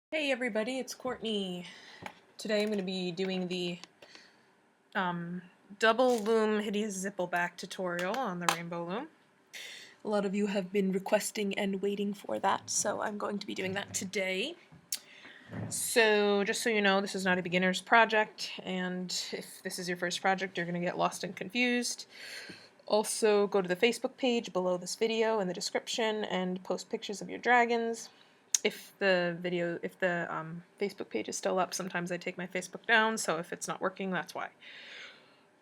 Hey everybody, it's Courtney. Today I'm going to be doing the double loom hideous zippleback tutorial on the rainbow loom. A lot of you have been requesting and waiting for that, so I'm going to be doing that today. So just so you know, this is not a beginner's project, and if this is your first project, you're going to get lost and confused. Also, go to the Facebook page below this video in the description and post pictures of your dragons. If the Facebook page is still up, sometimes I take my Facebook down, so if it's not working, that's why.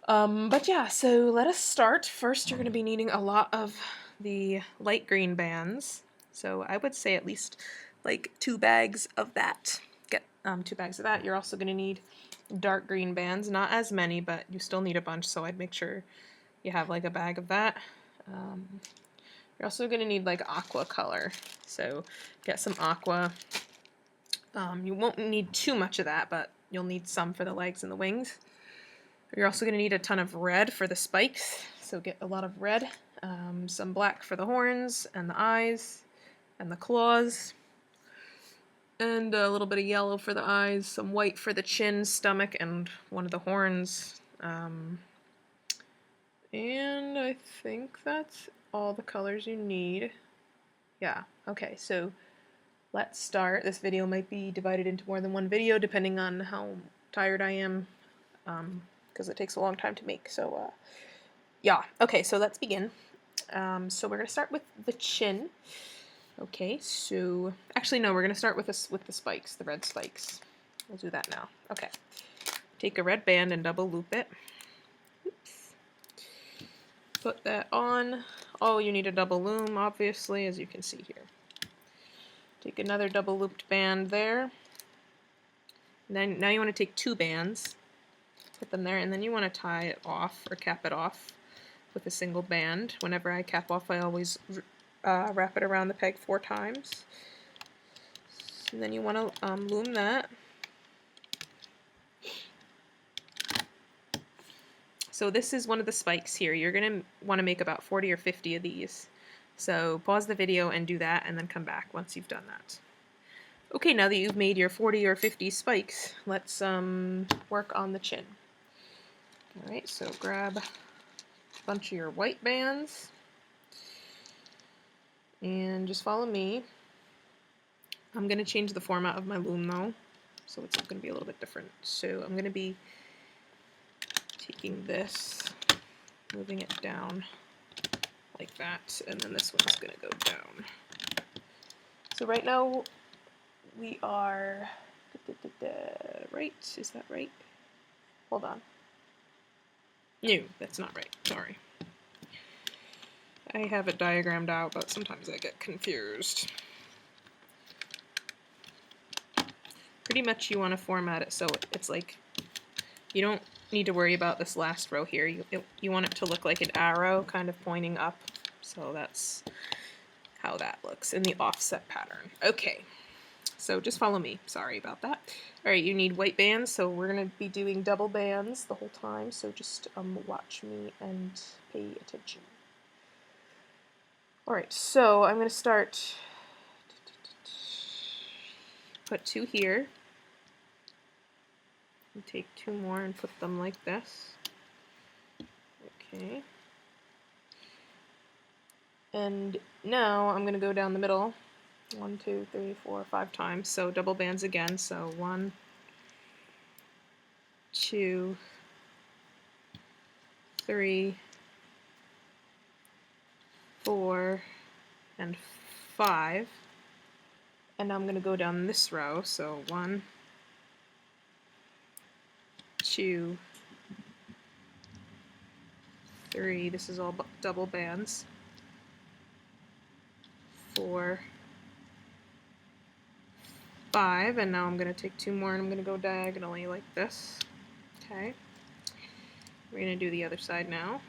But yeah, so let us start. First, you're going to be needing a lot of the light green bands. So I would say at least like 2 bags of that. Get 2 bags of that. You're also going to need dark green bands. Not as many, but you still need a bunch, so I'd make sure you have like a bag of that. You're also going to need like aqua color. So get some aqua. You won't need too much of that, but you'll need some for the legs and the wings. You're also going to need a ton of red for the spikes, so get a lot of red. Some black for the horns and the eyes and the claws. And a little bit of yellow for the eyes, some white for the chin, stomach, and one of the horns. And I think that's all the colors you need. Yeah, okay, so let's start. This video might be divided into more than one video depending on how tired I am, because it takes a long time to make. So yeah, okay, so let's begin. So we're going to start with the chin. Okay, so actually no, we're going to start with the spikes, the red spikes. We'll do that now. Okay, take a red band and double loop it. Oops. Put that on. Oh, you need a double loom, obviously, as you can see here. Take another double looped band there. And then now you want to take 2 bands, put them there, and then you want to tie it off or cap it off with a single band. Whenever I cap off, I always wrap it around the peg 4 times. And then you want to loom that. So this is one of the spikes here. You're going to want to make about 40 or 50 of these. So pause the video and do that, and then come back once you've done that. Okay, now that you've made your 40 or 50 spikes, let's work on the chin. Alright, so grab a bunch of your white bands and just follow me. I'm going to change the format of my loom though, so it's going to be a little bit different. So I'm going to be taking this, moving it down like that, and then this one's going to go down. So right now we are, right, is that right? Hold on. No, that's not right, sorry. I have it diagrammed out, but sometimes I get confused. Pretty much you want to format it so it's like, you don't need to worry about this last row here. You want it to look like an arrow kind of pointing up. So that's how that looks in the offset pattern. Okay, so just follow me. Sorry about that. Alright, you need white bands, so we're going to be doing double bands the whole time, so just watch me and pay attention. Alright, so I'm going to start, put 2 here, and take 2 more and put them like this. Okay. And now I'm going to go down the middle, 1, 2, 3, 4, 5 times, so double bands again, so 1, 2, 3, 4, and 5. And now I'm going to go down this row, so 1, 2, 3, this is all double bands, 4, 5, and now I'm going to take 2 more and I'm going to go diagonally like this. Okay. We're going to do the other side now.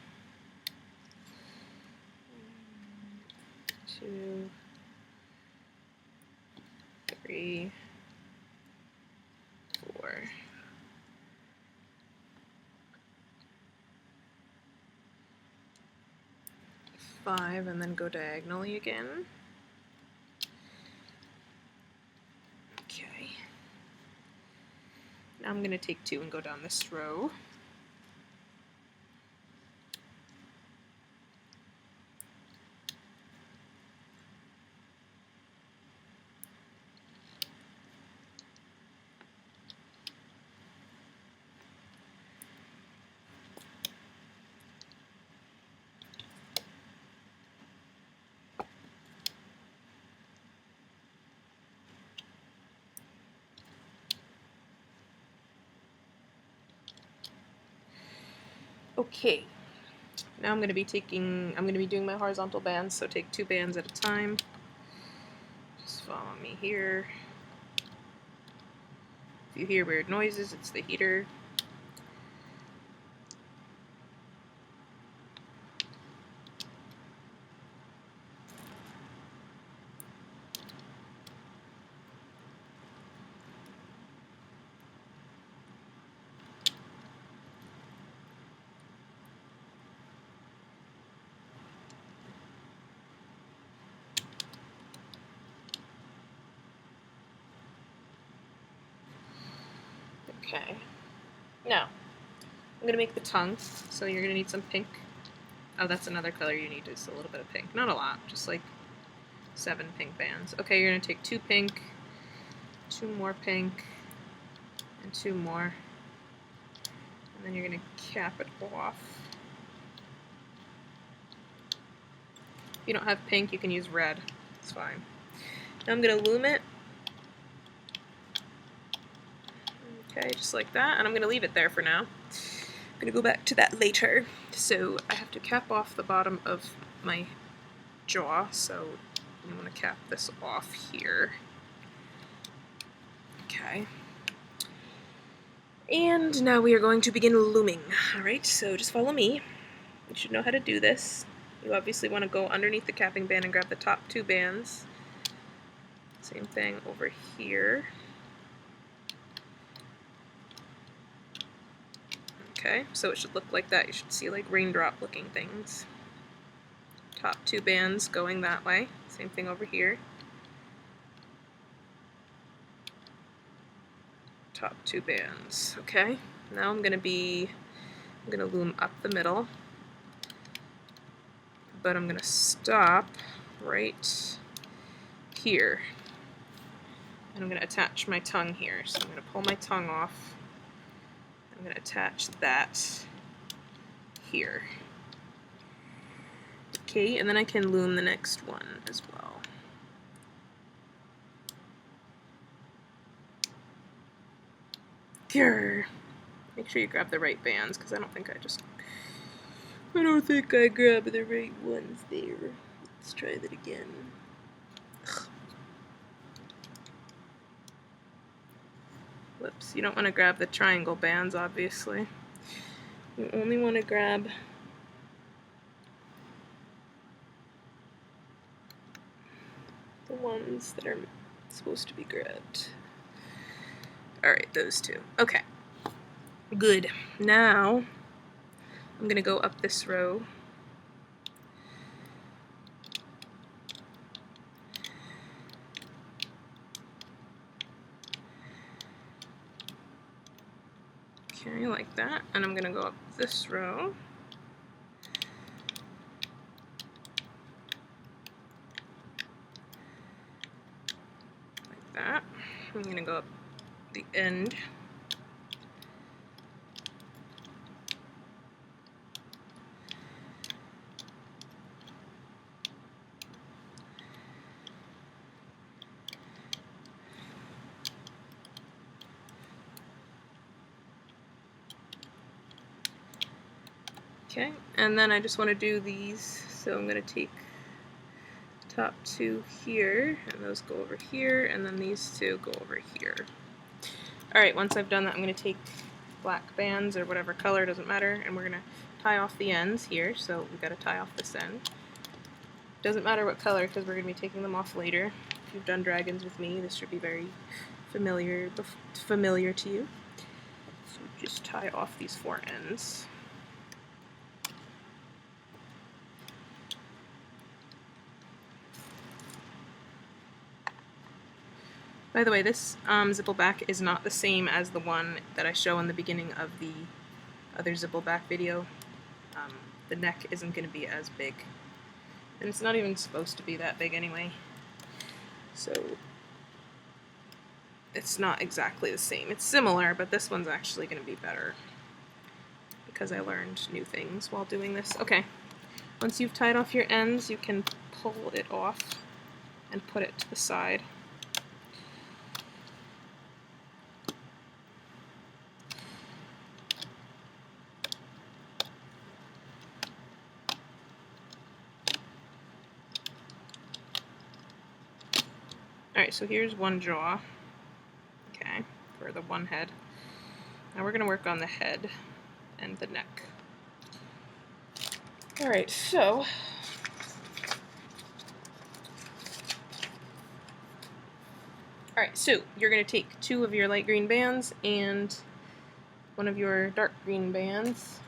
2, 3, 4. 5, and then go diagonally again. Okay. Now I'm going to take 2 and go down this row. Okay, now I'm going to be doing my horizontal bands, so take 2 bands at a time. Just follow me here. If you hear weird noises, it's the heater. Okay, now I'm going to make the tongue, so you're going to need some pink. Oh, that's another color you need, is a little bit of pink. Not a lot, just like 7 pink bands. Okay, you're going to take 2 pink, 2 more pink, and 2 more. And then you're going to cap it off. If you don't have pink, you can use red. It's fine. Now I'm going to loom it. Okay, just like that, and I'm going to leave it there for now. I'm going to go back to that later. So I have to cap off the bottom of my jaw, so I'm going to cap this off here. Okay. And now we are going to begin looming. Alright, so just follow me. You should know how to do this. You obviously want to go underneath the capping band and grab the top 2 bands. Same thing over here. Okay, so it should look like that. You should see like raindrop looking things. Top 2 bands going that way. Same thing over here. Top 2 bands. Okay, now I'm gonna loom up the middle, but I'm gonna stop right here. And I'm gonna attach my tongue here. So I'm gonna pull my tongue off. I'm going to attach that here. Okay, and then I can loom the next one as well. Here. Make sure you grab the right bands, because I don't think I grabbed the right ones there. Let's try that again. Whoops, you don't want to grab the triangle bands, obviously. You only want to grab the ones that are supposed to be grabbed. Alright, those 2. Okay. Good. Now, I'm going to go up this row. Okay, like that. And I'm going to go up this row. Like that. I'm going to go up the end. Okay, and then I just want to do these, so I'm going to take the top 2 here, and those go over here, and then these 2 go over here. Alright, once I've done that, I'm going to take black bands, or whatever color, doesn't matter, and we're going to tie off the ends here, so we've got to tie off this end. Doesn't matter what color, because we're going to be taking them off later. If you've done dragons with me, this should be very familiar to you. So just tie off these 4 ends. By the way, this Zippleback is not the same as the one that I show in the beginning of the other Zippleback video. The neck isn't going to be as big. And it's not even supposed to be that big anyway. So it's not exactly the same. It's similar, but this one's actually going to be better because I learned new things while doing this. Okay, once you've tied off your ends, you can pull it off and put it to the side. Alright, so here's one jaw, okay, for the one head. Now we're going to work on the head and the neck. Alright, so you're going to take 2 of your light green bands and 1 of your dark green bands.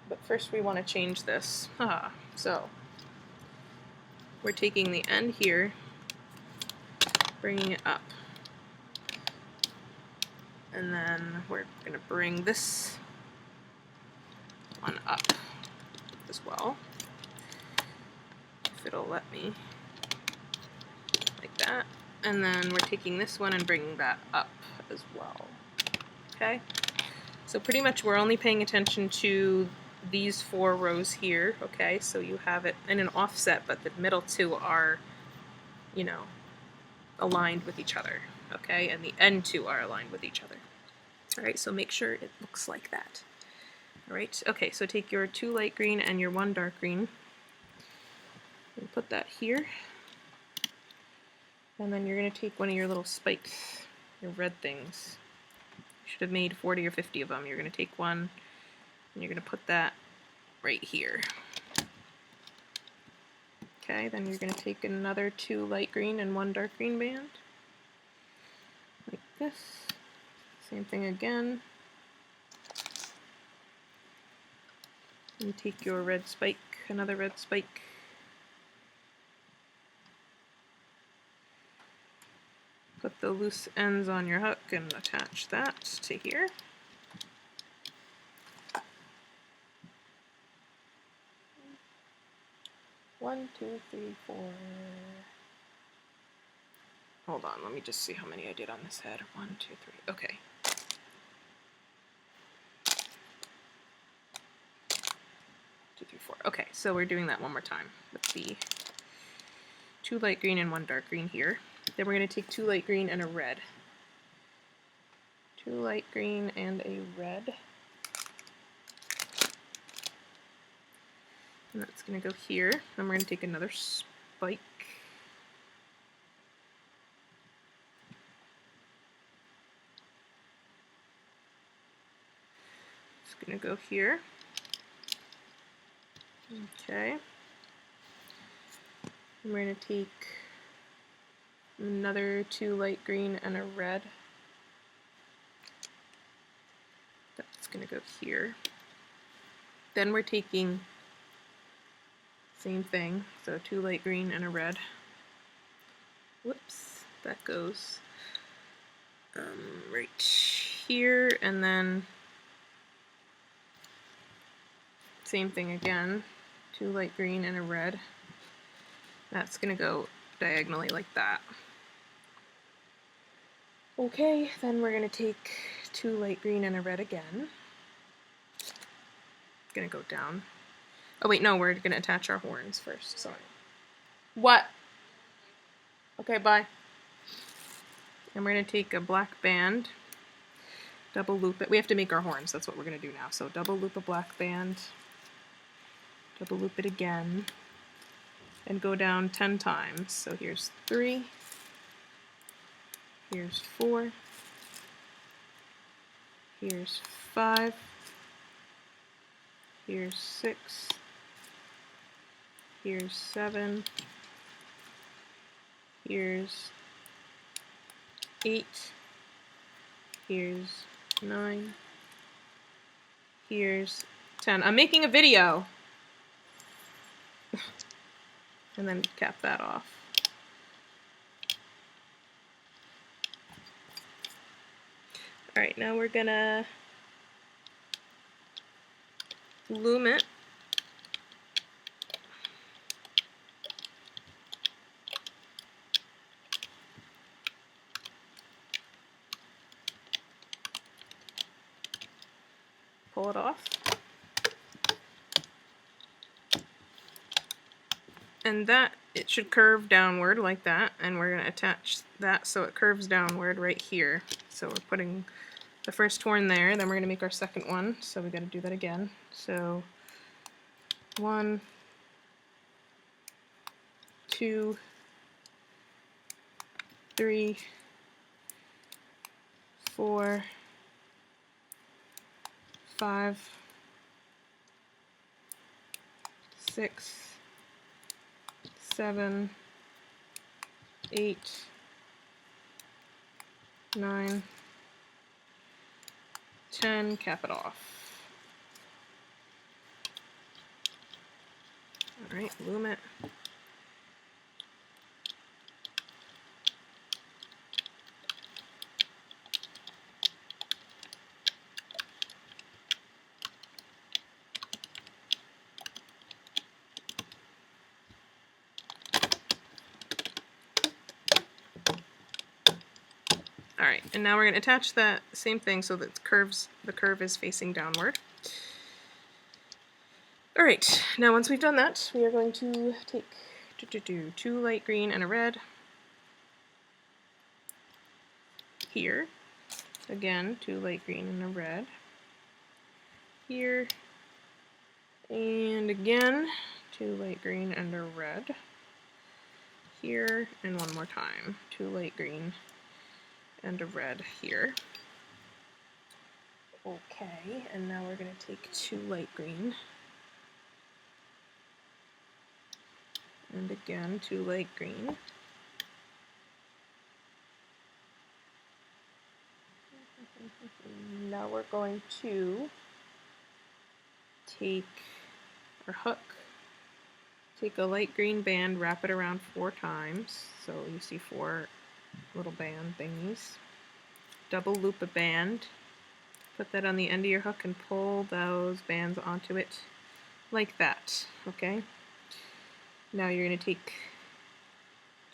But first we want to change this. So we're taking the end here, bringing it up, and then we're going to bring this one up as well, if it'll let me, like that. And then we're taking this one and bringing that up as well. Okay? So pretty much we're only paying attention to these 4 rows here, okay? So you have it in an offset, but the middle 2 are, you know, aligned with each other, okay? And the end 2 are aligned with each other. Alright, so make sure it looks like that. Alright, okay, so take your 2 light green and your 1 dark green and put that here. And then you're going to take one of your little spikes, your red things. You should have made 40 or 50 of them. You're going to take one and you're going to put that right here. Okay, then you're going to take another 2 light green and 1 dark green band, like this. Same thing again. And take your red spike, another red spike. Put the loose ends on your hook and attach that to here. One, two, three, 4. Hold on, let me just see how many I did on this head. 1, 2, 3. Okay. 2, 3, 4. Okay, so we're doing that one more time with the 2 light green and 1 dark green here. Then we're going to take 2 light green and a red. 2 light green and a red. And that's going to go here. Then we're going to take another spike. It's going to go here. Okay. And we're going to take another 2 light green and a red. That's going to go here. Then we're taking same thing, so 2 light green and a red. Whoops, that goes right here, and then same thing again, 2 light green and a red. That's going to go diagonally like that. Okay, then we're going to take 2 light green and a red again. Going to go down. Oh wait, no, we're going to attach our horns first, sorry. What? Okay, bye. And we're going to take a black band, double loop it. We have to make our horns, that's what we're going to do now. So double loop a black band, double loop it again, and go down 10 times. So here's 3, here's 4, here's 5, here's 6, here's 7, here's 8, here's 9, here's 10. I'm making a video. and then cap that off. Alright, now we're gonna loom it. Pull it off. And that, it should curve downward like that, and we're going to attach that so it curves downward right here. So we're putting the first horn there, then we're going to make our second one, so we got to do that again. So 1, 2, 3, 4, 5, 6, 7, 8, 9, 10, cap it off. Alright, loom it. Alright, and now we're going to attach that same thing so that the curve is facing downward. Alright, now once we've done that, we are going to take 2 light green and a red here. Again, 2 light green and a red here. And again, 2 light green and a red here. And one more time, 2 light green and a red here. Okay, and now we're going to take 2 light green. And again, 2 light green. Now we're going to take our hook, take a light green band, wrap it around 4 times. So you see 4 little band thingies. Double loop a band. Put that on the end of your hook and pull those bands onto it like that. Okay? Now you're going to take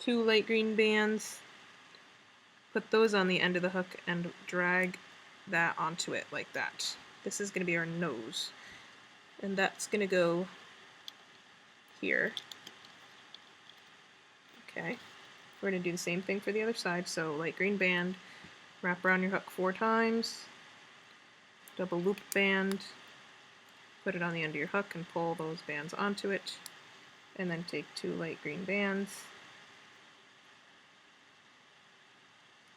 2 light green bands, put those on the end of the hook, and drag that onto it like that. This is going to be our nose. And that's going to go here. Okay. We're going to do the same thing for the other side. So light green band, wrap around your hook 4 times, double loop band, put it on the end of your hook and pull those bands onto it. And then take 2 light green bands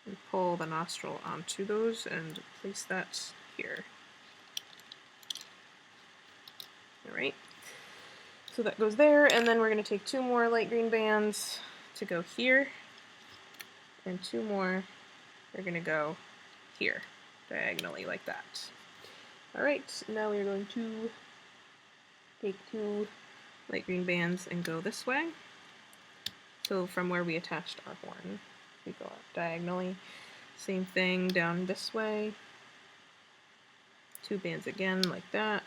and pull the nostril onto those and place that here. Alright, so that goes there, and then we're going to take 2 more light green bands to go here, and 2 more are going to go here, diagonally like that. Alright, now we're going to take 2 light green bands and go this way. So from where we attached our horn, we go up diagonally. Same thing down this way. 2 bands again like that.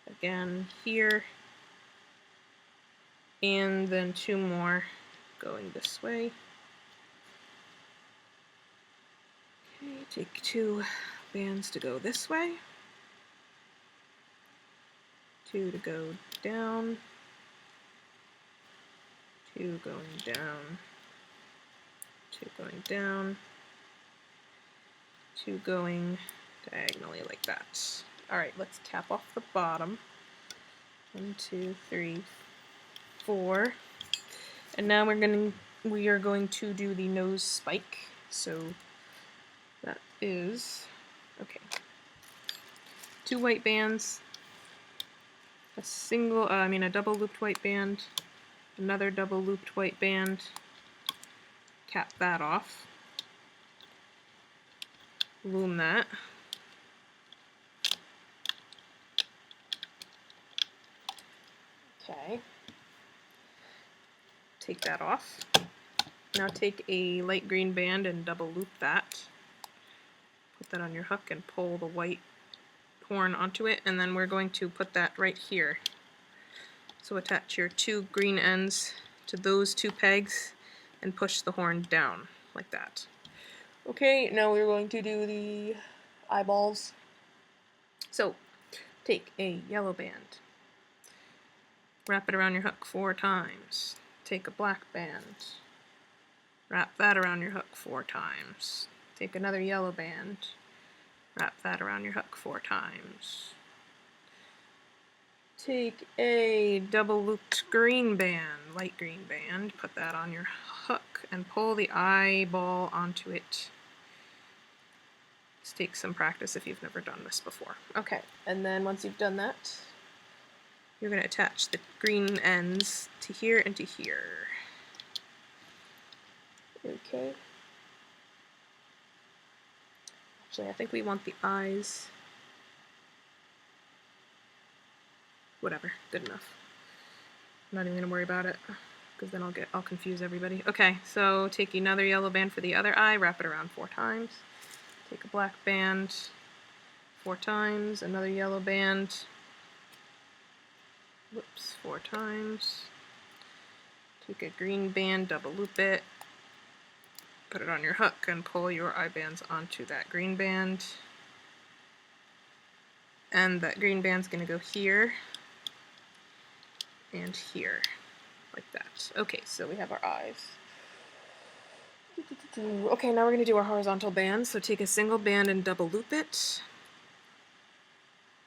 Again here. And then 2 more going this way. Okay, take 2 bands to go this way. 2 to go down, 2 going down, 2 going down, 2 going diagonally like that. Alright, let's cap off the bottom. 1, 2, 3, 4. And now we are going to do the nose spike. So that is, okay, 2 white bands, a double looped white band, another double looped white band, cap that off, loom that, okay, take that off. Now take a light green band and double loop that. Put that on your hook and pull the white horn onto it, and then we're going to put that right here. So attach your 2 green ends to those 2 pegs and push the horn down like that. Okay, now we're going to do the eyeballs. So take a yellow band, wrap it around your hook 4 times. Take a black band, wrap that around your hook 4 times. Take another yellow band, wrap that around your hook 4 times. Take a double looped green band, light green band, put that on your hook and pull the eyeball onto it. This takes some practice if you've never done this before. Okay, and then once you've done that, you're going to attach the green ends to here and to here. Okay. Actually, I think we want the eyes. Whatever, good enough. I'm not even going to worry about it, because then I'll confuse everybody. Okay, so take another yellow band for the other eye, wrap it around 4 times. Take a black band 4 times, another yellow band, whoops, 4 times. Take a green band, double loop it, put it on your hook and pull your eye bands onto that green band. And that green band's going to go here and here, like that. Okay, so we have our eyes. Okay, now we're going to do our horizontal band. So take a single band and double loop it,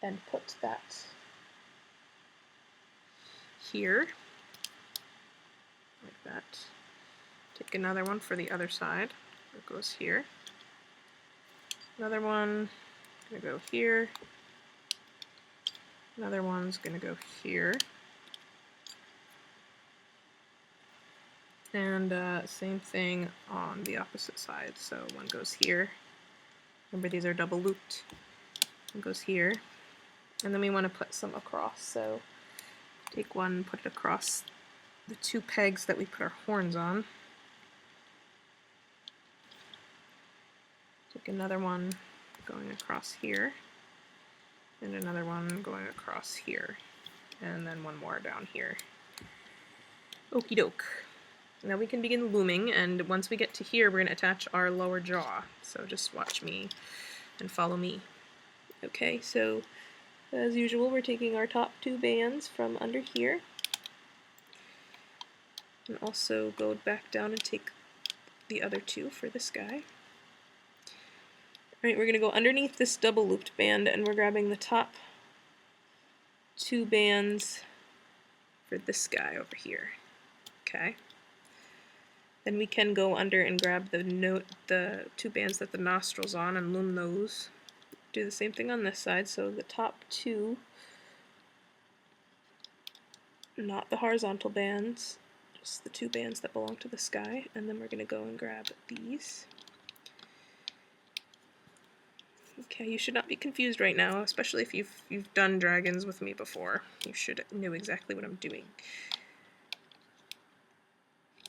and put that here, like that. Take another one for the other side. It goes here. Another one going to go here. Another one's going to go here. And same thing on the opposite side. So one goes here. Remember, these are double looped. One goes here. And then we want to put some across. So take one, put it across the 2 pegs that we put our horns on. Take another one going across here. And another one going across here. And then one more down here. Okie doke. Now we can begin looming, and once we get to here, we're going to attach our lower jaw. So just watch me and follow me. Okay, so as usual, we're taking our top 2 bands from under here. And also go back down and take the other 2 for this guy. Alright, we're going to go underneath this double looped band, and we're grabbing the top 2 bands for this guy over here. Okay. Then we can go under and grab the 2 bands that the nostril's on and loom those. Do the same thing on this side, so the top 2, not the horizontal bands, just the 2 bands that belong to the sky, and then we're going to go and grab these. Okay, you should not be confused right now, especially if you've done dragons with me before. You should know exactly what I'm doing.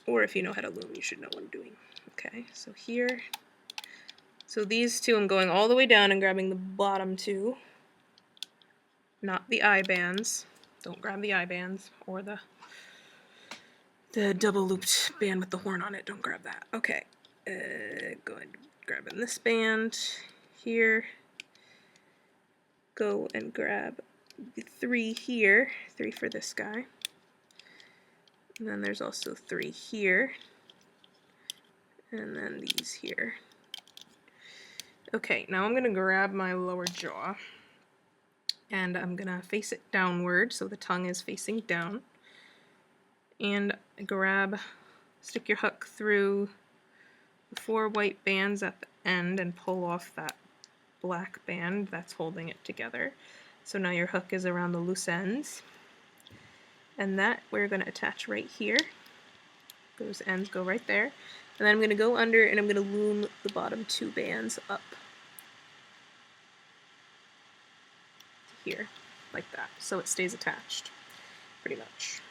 Or if you know how to loom, you should know what I'm doing. Okay, so here. So these 2, I'm going all the way down and grabbing the bottom 2. Not the eye bands. Don't grab the eye bands or the double looped band with the horn on it. Don't grab that. Okay, go and grab in this band here. Go and grab the 3 here. 3 for this guy. And then there's also 3 here. And then these here. Okay, now I'm going to grab my lower jaw. And I'm going to face it downward, so the tongue is facing down. And stick your hook through the 4 white bands at the end and pull off that black band that's holding it together. So now your hook is around the loose ends. And that we're going to attach right here. Those ends go right there. And then I'm going to go under and I'm going to loom the bottom 2 bands up to here, like that, so it stays attached, pretty much.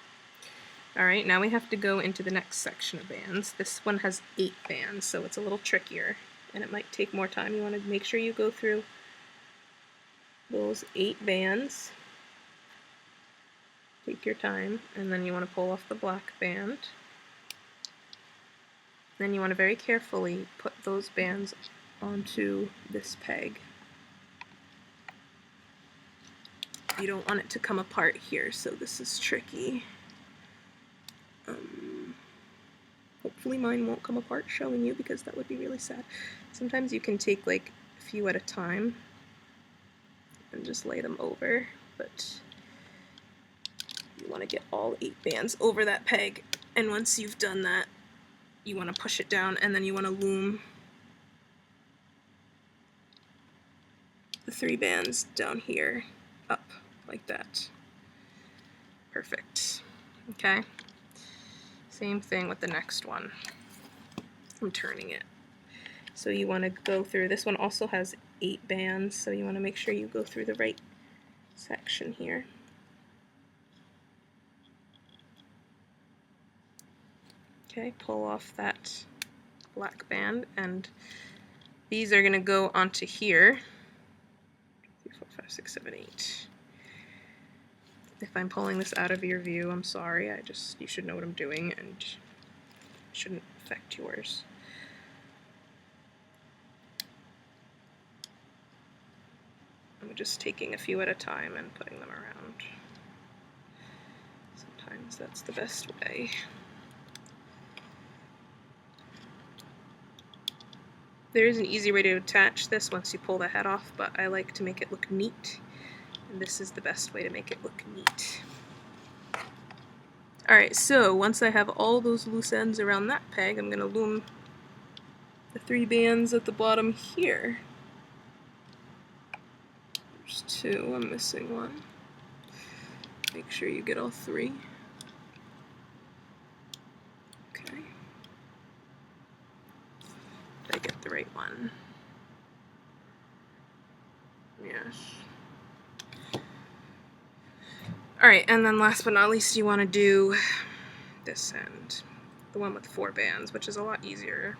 Alright, now we have to go into the next section of bands. This one has 8 bands, so it's a little trickier, and it might take more time. You want to make sure you go through those 8 bands. Take your time, and then you want to pull off the black band. Then you want to very carefully put those bands onto this peg. You don't want it to come apart here, so this is tricky. Hopefully mine won't come apart showing you, because that would be really sad. Sometimes you can take like a few at a time and just lay them over, but you want to get all 8 bands over that peg, and once you've done that, you want to push it down, and then you want to loom the 3 bands down here up like that. Perfect. Okay. Same thing with the next one. I'm turning it. So you want to go through, this one also has 8 bands, so you want to make sure you go through the right section here. Okay, pull off that black band, and these are going to go onto here. 3, 4, 5, 6, 7, 8. If I'm pulling this out of your view, I'm sorry. You should know what I'm doing, and it shouldn't affect yours. I'm just taking a few at a time and putting them around. Sometimes that's the best way. There is an easy way to attach this once you pull the head off, but I like to make it look neat. And this is the best way to make it look neat. Alright, so once I have all those loose ends around that peg, I'm going to loom the 3 bands at the bottom here. There's 2, I'm missing 1. Make sure you get all 3. Okay. Did I get the right one? Yes. Alright, and then last but not least, you want to do this end, the one with 4 bands, which is a lot easier.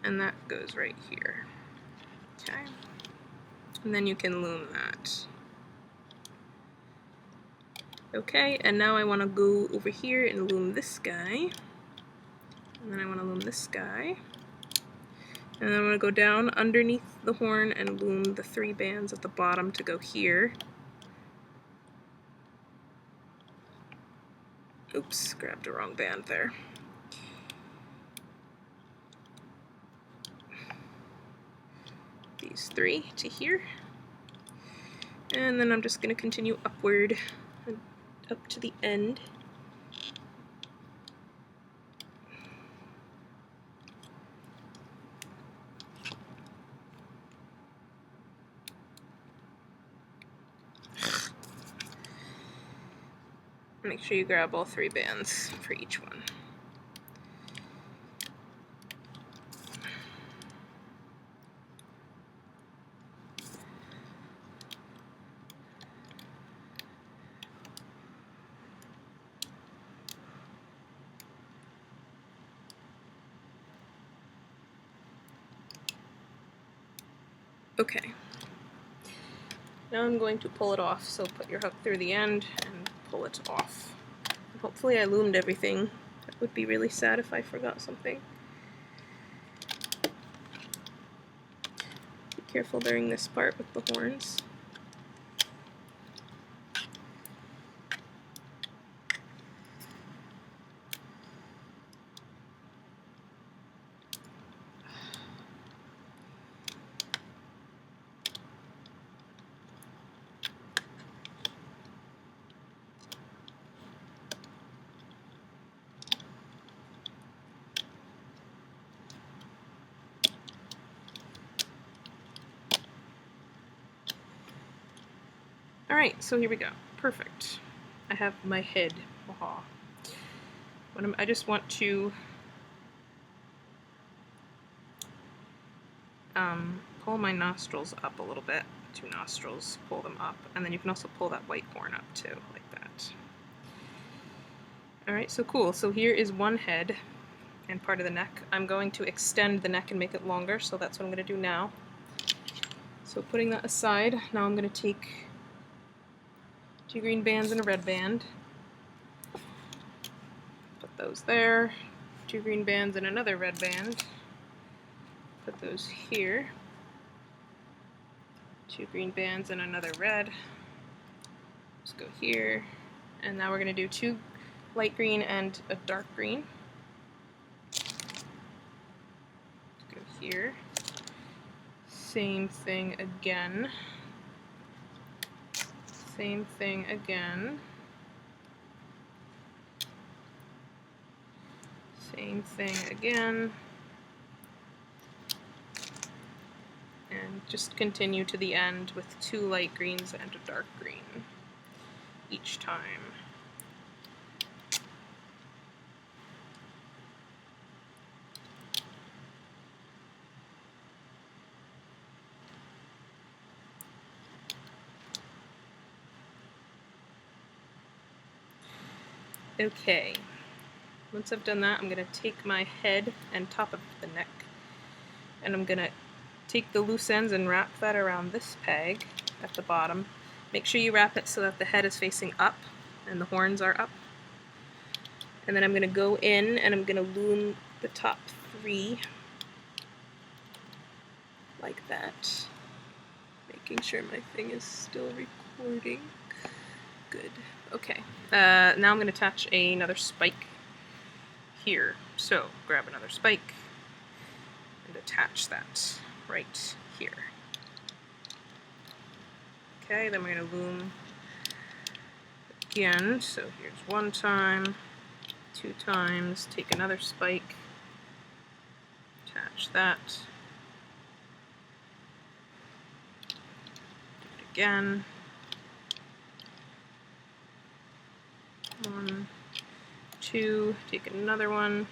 And that goes right here. Okay. And then you can loom that. Okay, and now I want to go over here and loom this guy. And then I want to loom this guy. And then I'm going to go down underneath the horn and loom the 3 bands at the bottom to go here. Oops, grabbed the wrong band there. These 3 to here. And then I'm just going to continue upward and up to the end. Make sure you grab all 3 bands for each one. Okay. Now I'm going to pull it off, so put your hook through the end and pull it off. Hopefully I loomed everything. That would be really sad if I forgot something. Be careful during this part with the horns. Alright, so here we go. Perfect. I have my head. Aha. I just want to pull my nostrils up a little bit. 2 nostrils, pull them up, and then you can also pull that white horn up too, like that. Alright, so cool. So here is one head and part of the neck. I'm going to extend the neck and make it longer, so that's what I'm going to do now. So putting that aside, now I'm going to take 2 green bands and a red band. Put those there. 2 green bands and another red band. Put those here. 2 green bands and another red. Let's go here. And now we're going to do 2 light green and a dark green. Let's go here. Same thing again. Same thing again. Same thing again. And just continue to the end with 2 light greens and a dark green each time. Okay, once I've done that, I'm going to take my head and top of the neck, and I'm going to take the loose ends and wrap that around this peg at the bottom. Make sure you wrap it so that the head is facing up and the horns are up. And then I'm going to go in and I'm going to loom the top 3 like that. Making sure my thing is still recording. Good. Okay. Now I'm going to attach another spike here. So grab another spike and attach that right here. Okay, then we're going to loom again. So here's 1 time, 2 times, take another spike, attach that, do it again. 1, 2, take another one.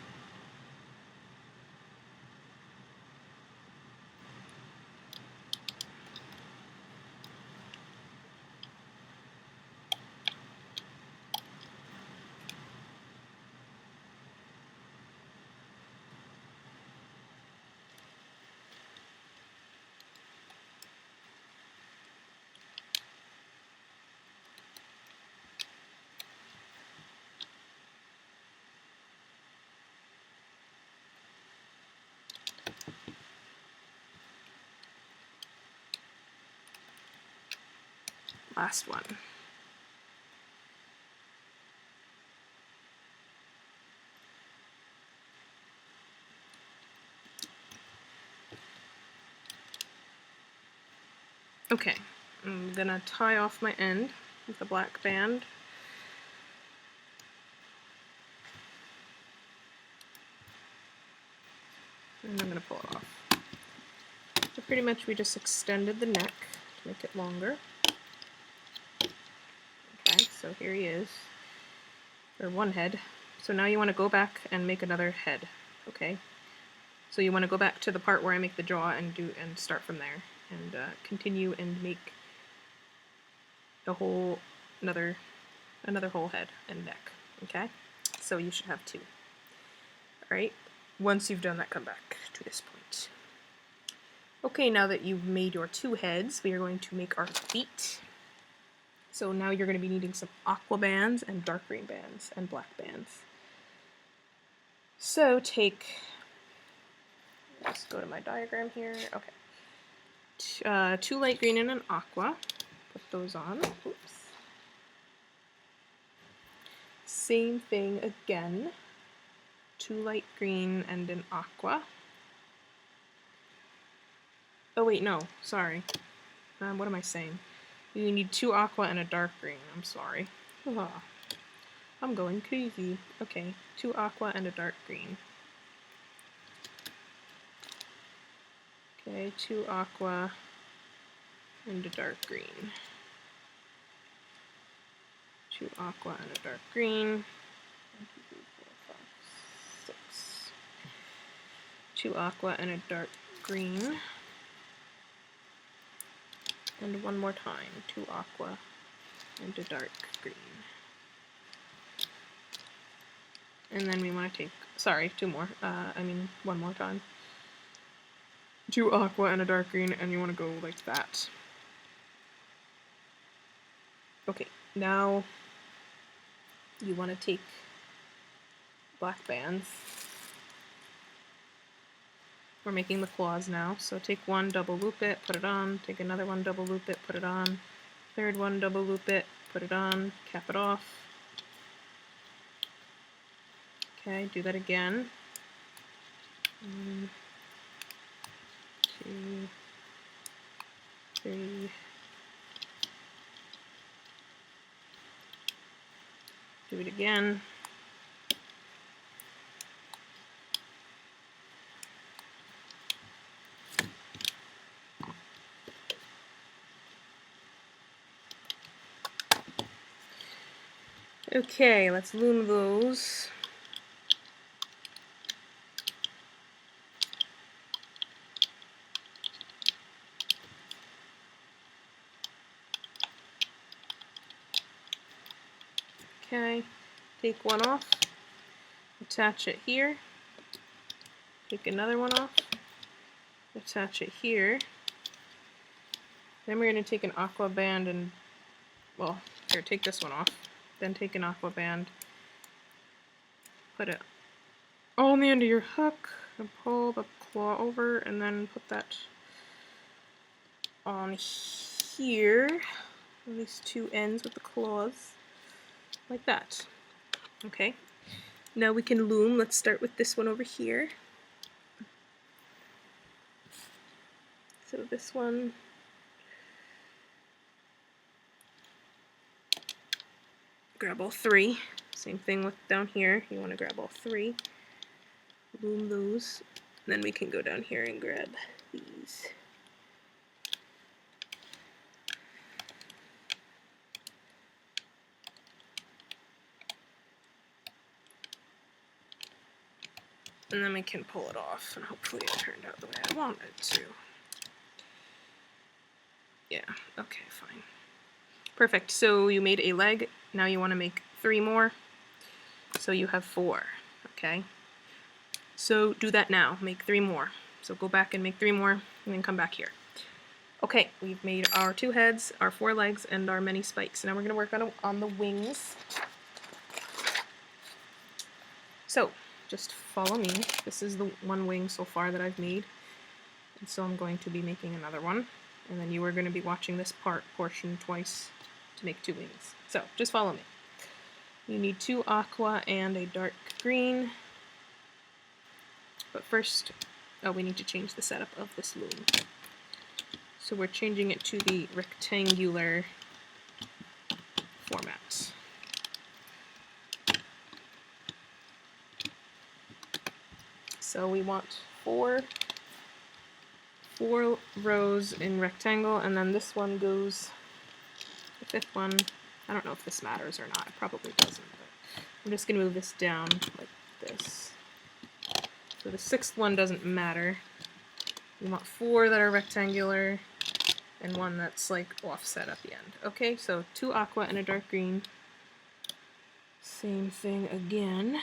Last one. Okay, I'm gonna tie off my end with a black band. And I'm gonna pull it off. So pretty much we just extended the neck to make it longer. Okay, so here he is, or one head. So now you want to go back and make another head. Okay, so you want to go back to the part where I make the jaw and start from there, and continue and make the whole another whole head and neck. Okay, so you should have 2. All right. Once you've done that, come back to this point. Okay, now that you've made your 2 heads, we are going to make our feet. So now you're going to be needing some aqua bands and dark green bands and black bands. So let's go to my diagram here. Okay. 2 light green and an aqua. Put those on. Oops. Same thing again. 2 light green and an aqua. Oh wait, no, sorry. What am I saying? You need 2 aqua and a dark green. I'm sorry. Oh, I'm going crazy. Okay, 2 aqua and a dark green. Okay, 2 aqua and a dark green. 2 aqua and a dark green. 1, 2, 3, 4, 5, 6. 2 aqua and a dark green. And one more time, 2 aqua and a dark green. And then we want to take, sorry, two more. One more time. 2 aqua and a dark green, and you want to go like that. Okay, now you want to take black bands. We're making the claws now, so take one, double loop it, put it on, take another one, double loop it, put it on, third one, double loop it, put it on, cap it off. Okay, do that again. 1, 2, 3. Do it again. Okay, let's loom those. Okay, take one off, attach it here, take another one off, attach it here. Then we're going to take an aqua band and, well, here, take this one off. Then take an aqua band, put it on the end of your hook, and pull the claw over, and then put that on here, on these two ends with the claws, like that. Okay, now we can loom. Let's start with this one over here. So this one, grab all 3. Same thing with down here. You want to grab all 3, loom those, then we can go down here and grab these. And then we can pull it off, and hopefully it turned out the way I wanted it to. Yeah, okay, fine. Perfect, so you made a leg, now you want to make 3 more, so you have 4, okay? So do that now, make 3 more. So go back and make 3 more, and then come back here. Okay, we've made our 2 heads, our 4 legs, and our many spikes. Now we're going to work on the wings. So, just follow me. This is the one wing so far that I've made. And so I'm going to be making another one. And then you are going to be watching this portion twice to make 2 wings. So, just follow me. You need 2 aqua and a dark green. But first, we need to change the setup of this loom. So we're changing it to the rectangular format. So we want 4 rows in rectangle, and then this one goes, the 5th one, I don't know if this matters or not, it probably doesn't, but I'm just going to move this down like this. So the 6th one doesn't matter. We want 4 that are rectangular, and 1 that's like offset at the end. Okay, so 2 aqua and a dark green. Same thing again.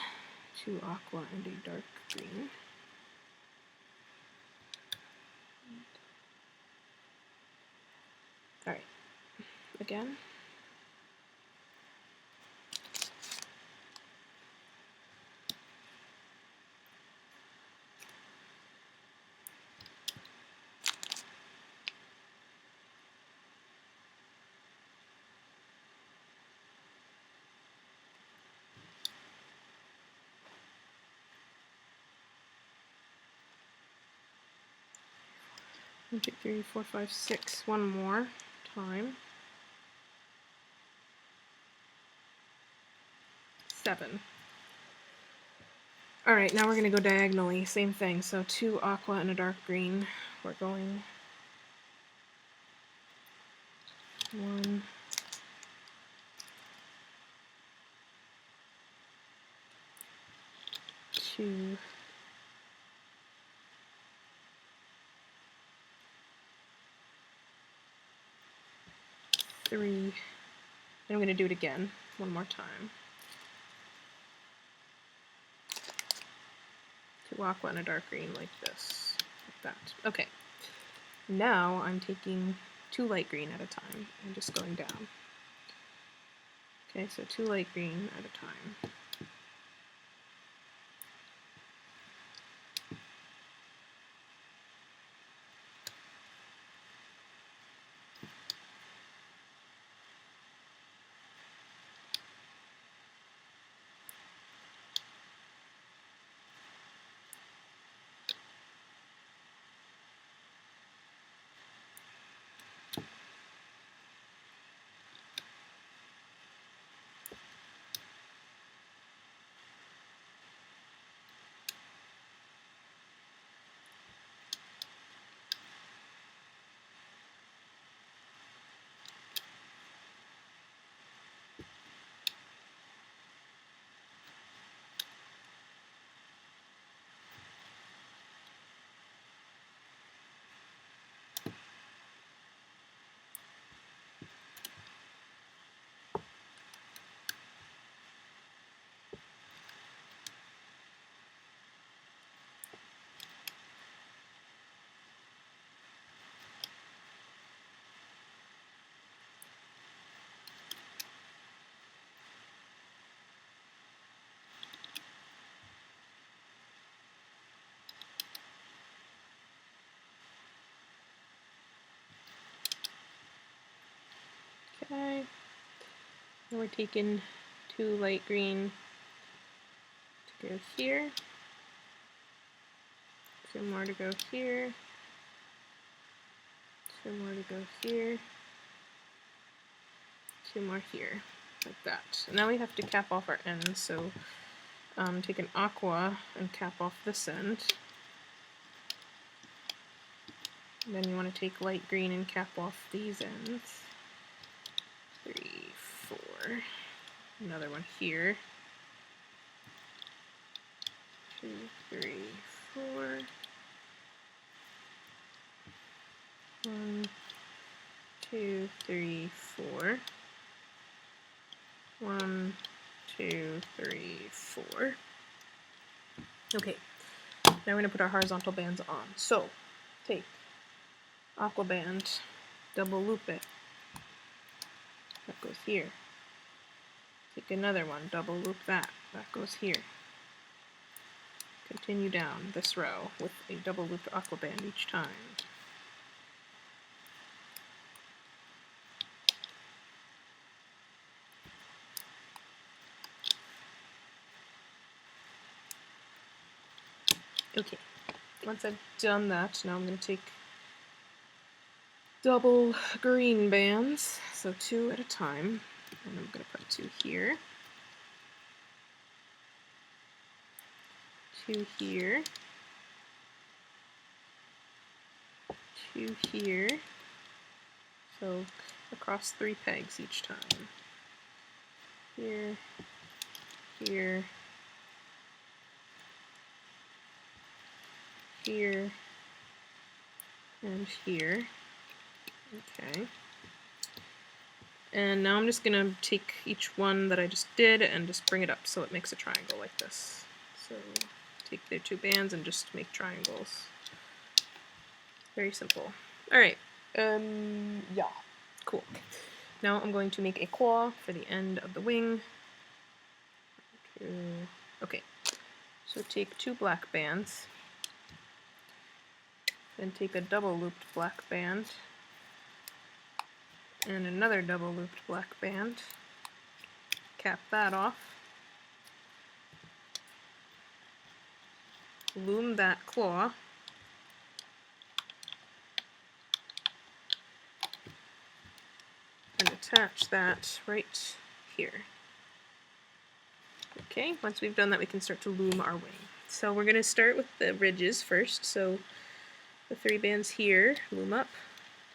2 aqua and a dark green. Alright, again. One, 2, 3, 4, 5, 6. One more time. 7. Alright, now we're going to go diagonally. Same thing. So 2 aqua and a dark green. We're going 1, 2, 3, and I'm going to do it again one more time. 2 aqua and a dark green like this, like that. Okay, now I'm taking 2 light green at a time and just going down. Okay, so 2 light green at a time. Okay, now we're taking 2 light green to go here, 2 more to go here, 2 more to go here, 2 more here, like that. And now we have to cap off our ends, so take an aqua and cap off this end. And then you want to take light green and cap off these ends. 3, 4. Another one here. 2, 3, 4. 1, 2, 3, 4. 1, 2, 3, 4. Okay, now we're going to put our horizontal bands on. So, take aqua band, double loop it. That goes here. Take another one, double loop that. That goes here. Continue down this row with a double looped aqua band each time. Okay, once I've done that, now I'm going to take double green bands, so 2 at a time, and I'm going to put 2 here, 2 here, 2 here, so across 3 pegs each time. Here, here, here, and here. Okay. And now I'm just going to take each one that I just did and just bring it up so it makes a triangle like this. So take their 2 bands and just make triangles. Very simple. Alright. Yeah. Cool. Now I'm going to make a claw for the end of the wing. Okay. So take 2 black bands. Then take a double looped black band. And another double looped black band. Cap that off. Loom that claw. And attach that right here. Okay, once we've done that, we can start to loom our wing. So we're going to start with the ridges first. So the 3 bands here, loom up.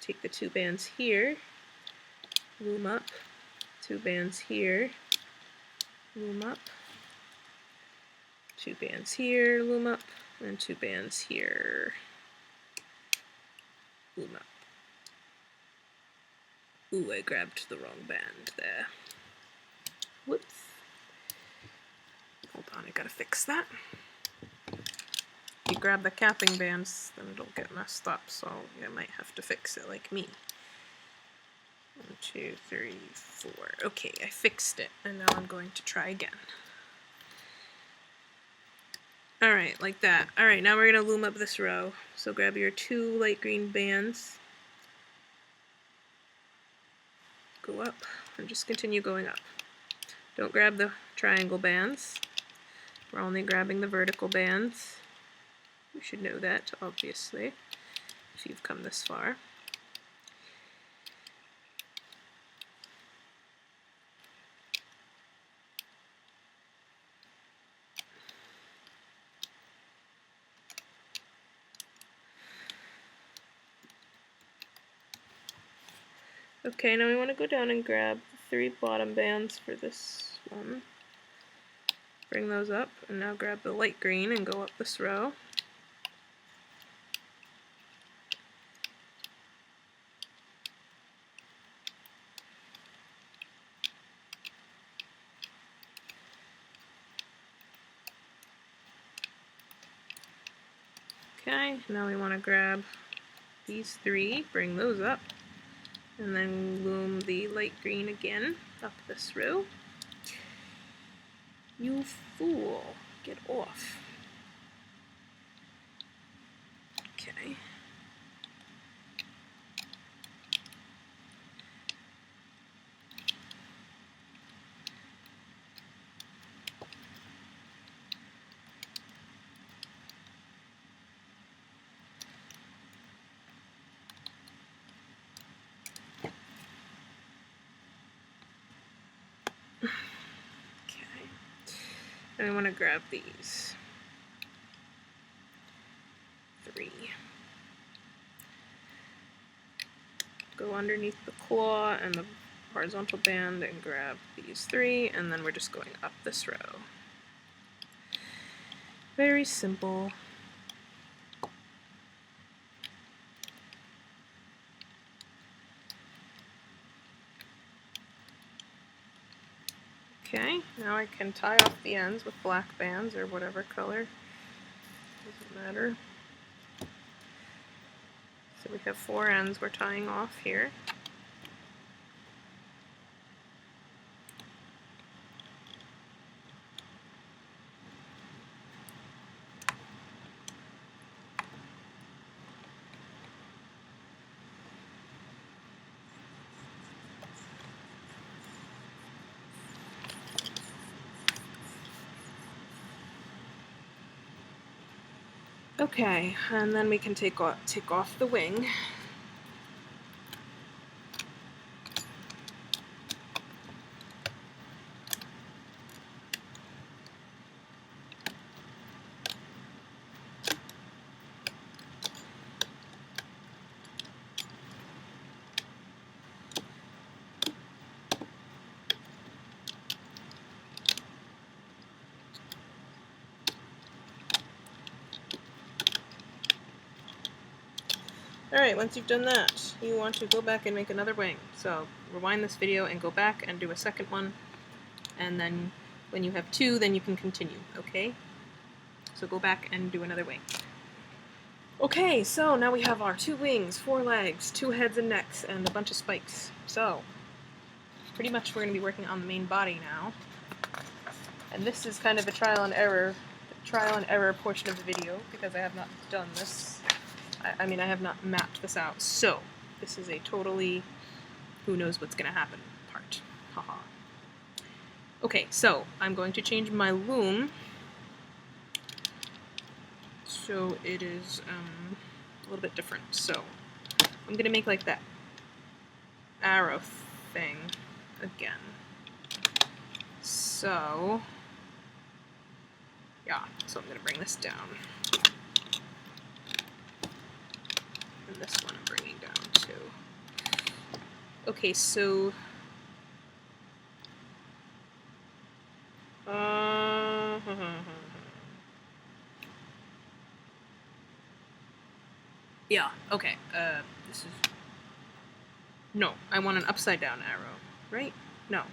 Take the 2 bands here, loom up. 2 bands here, loom up. 2 bands here, loom up. And 2 bands here, loom up. Ooh, I grabbed the wrong band there. Whoops. Hold on, I gotta fix that. grab the capping bands, then it'll get messed up, so you might have to fix it like me. 1, 2, 3, 4. Okay, I fixed it, and now I'm going to try again. Alright, like that. Alright, now we're going to loom up this row. So grab your 2 light green bands, go up, and just continue going up. Don't grab the triangle bands. We're only grabbing the vertical bands. You should know that, obviously, if you've come this far. Okay, now we want to go down and grab the 3 bottom bands for this one. Bring those up, and now grab the light green and go up this row. Okay, now we want to grab these 3, bring those up, and then loom the light green again up this row. You fool! Get off. Okay. And I want to grab these 3. Go underneath the claw and the horizontal band and grab these 3, and then we're just going up this row. Very simple. Okay, now I can tie off the ends with black bands or whatever color, doesn't matter. So we have 4 ends we're tying off here. Okay, and then we can take off the wing. Alright, once you've done that, you want to go back and make another wing. So rewind this video and go back and do a second one, and then when you have 2, then you can continue, okay? So go back and do another wing. Okay, so now we have our 2 wings, 4 legs, 2 heads and necks, and a bunch of spikes. So, pretty much we're going to be working on the main body now. And this is kind of a trial and error portion of the video, because I have not done this. I mean, I have not mapped this out, so this is a totally who knows what's going to happen part. Haha. Okay, so I'm going to change my loom so it is a little bit different. So I'm going to make like that arrow thing again. So yeah, so I'm going to bring this down. And this one I'm bringing down too. Okay, so yeah, okay, this is, no, I want an upside down arrow, right? No.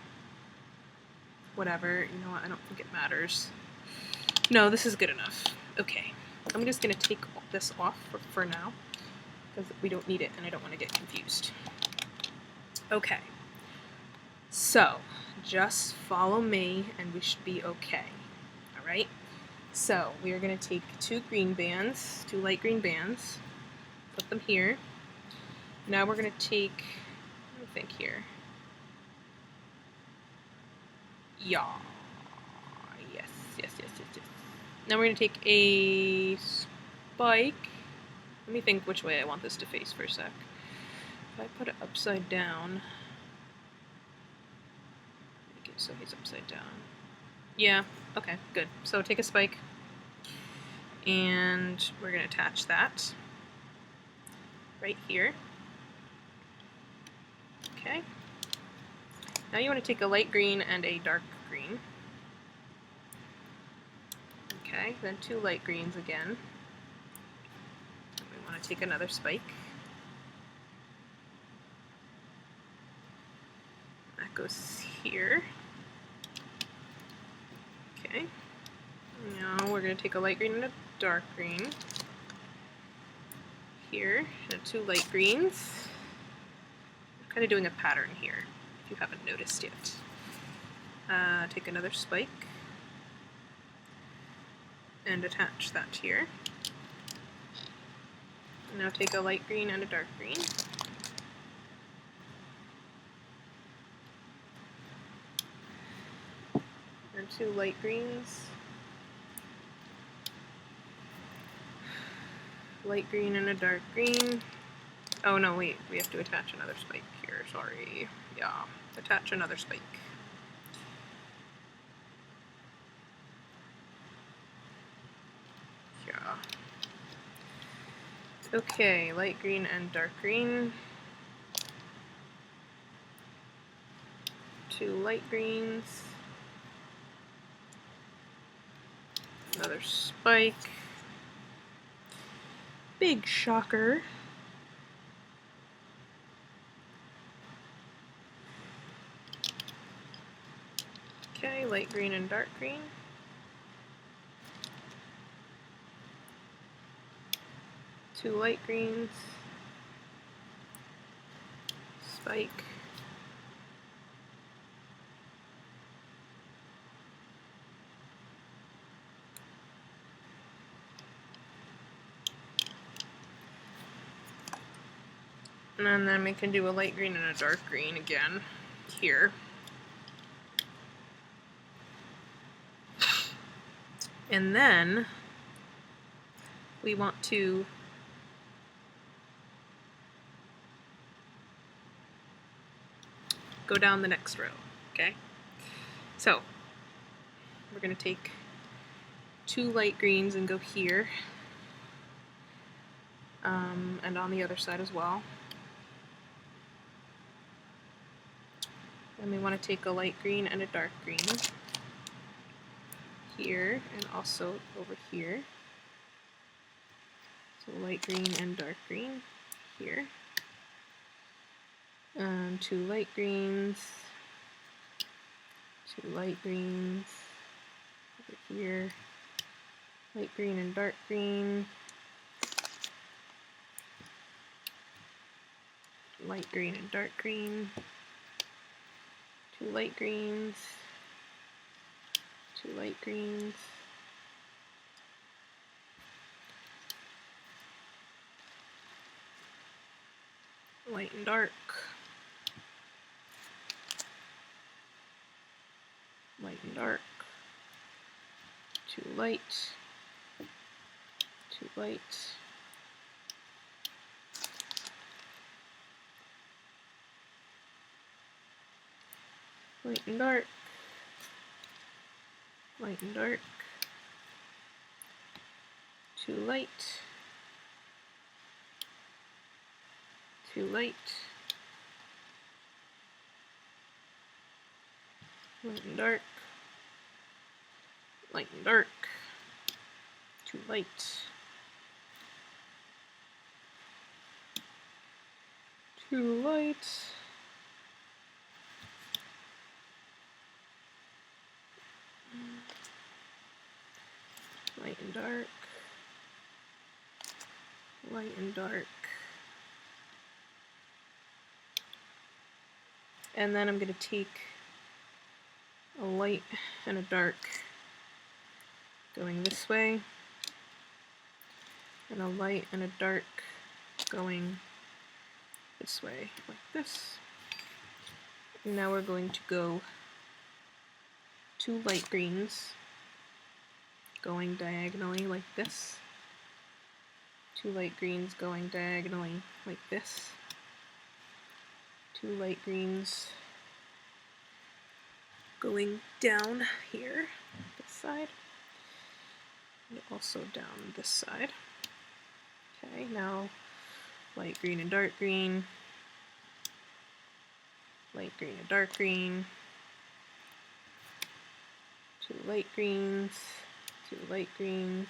Whatever, you know what, I don't think it matters. No, this is good enough. Okay, I'm just going to take this off for now because we don't need it and I don't want to get confused. Okay, so just follow me and we should be okay. All right, so we are going to take two light green bands, put them here. Now we're going to take, let me think here. Yeah. Yes. Now we're going to take a spike. Let me think which way I want this to face for a sec. If I put it upside down, make it so he's upside down. Yeah, okay, good. So take a spike, and we're going to attach that right here. Okay. Now you want to take a light green and a dark green. Okay, then two light greens again. We want to take another spike. That goes here. Okay. Now we're going to take a light green and a dark green. Here, and two light greens. I'm kind of doing a pattern here, if you haven't noticed yet. Take another spike and attach that here. Now take a light green and a dark green. And two light greens. Light green and a dark green. Oh no, wait, we have to attach another spike here, sorry. Yeah, attach another spike. Yeah. Okay, light green and dark green. Two light greens. Another spike. Big shocker. Okay, light green and dark green. Two light greens. Spike. And then we can do a light green and a dark green again here. And then we want to go down the next row, okay? So we're going to take two light greens and go here, and on the other side as well. Then we want to take a light green and a dark green here, and also over here. So light green and dark green here. And two light greens, over here, light green and dark green, light green and dark green, two light greens, two light greens, light and dark, light and dark, two light, two light, light and dark, light and dark, two light, two light, light and dark, light and dark, two light, two light, light and dark, light and dark. And then I'm going to take a light and a dark going this way, and a light and a dark going this way, like this. And now we're going to go 2 light greens going diagonally like this, 2 light greens going diagonally like this, 2 light greens going down here, this side, and also down this side. Okay, now light green and dark green, light green and dark green, 2 light greens, 2 light greens,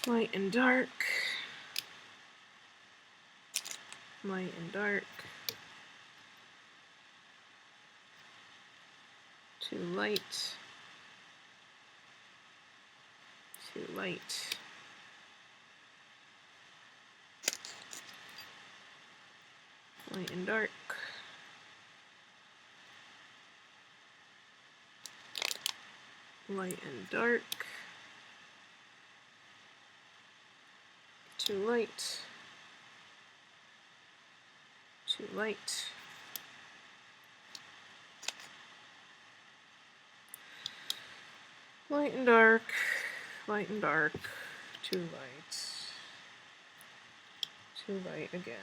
light and dark, light and dark, 2 light, 2 light, light and dark, light and dark, 2 light, 2 light, light and dark, light and dark, 2 lights, 2 light again.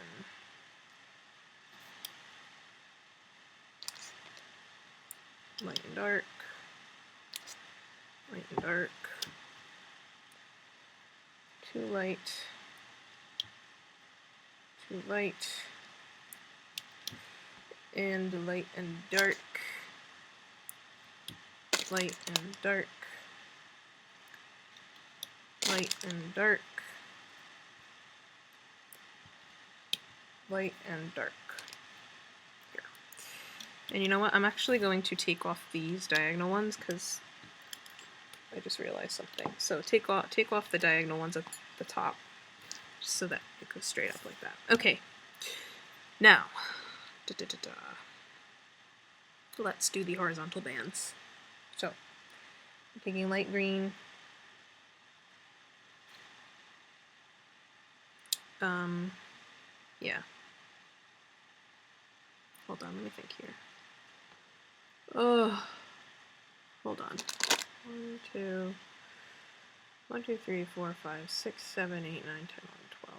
Light and dark, light and dark, 2 light, 2 light, and light and dark, light and dark, light and dark, light and dark. Here. And you know what? I'm actually going to take off these diagonal ones because I just realized something. So take off the diagonal ones at the top, just so that it goes straight up like that. Okay. Now, let's do the horizontal bands. So, I'm taking light green. Yeah. Hold on, let me think here. Oh, hold on. 1, 2, 3, 4, 5, 6, 7, 8, 9, 10, 11, 12.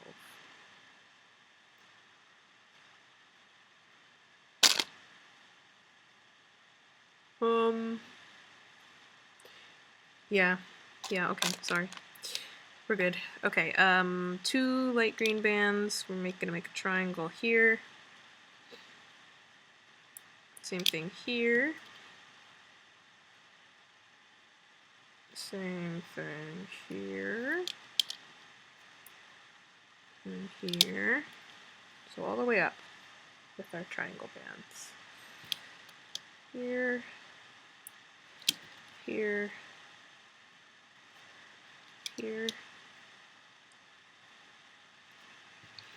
Yeah, okay, sorry. We're good. Okay, 2 light green bands. We're gonna make a triangle here. Same thing here. Same thing here. And here. So all the way up with our triangle bands. Here. Here. Here.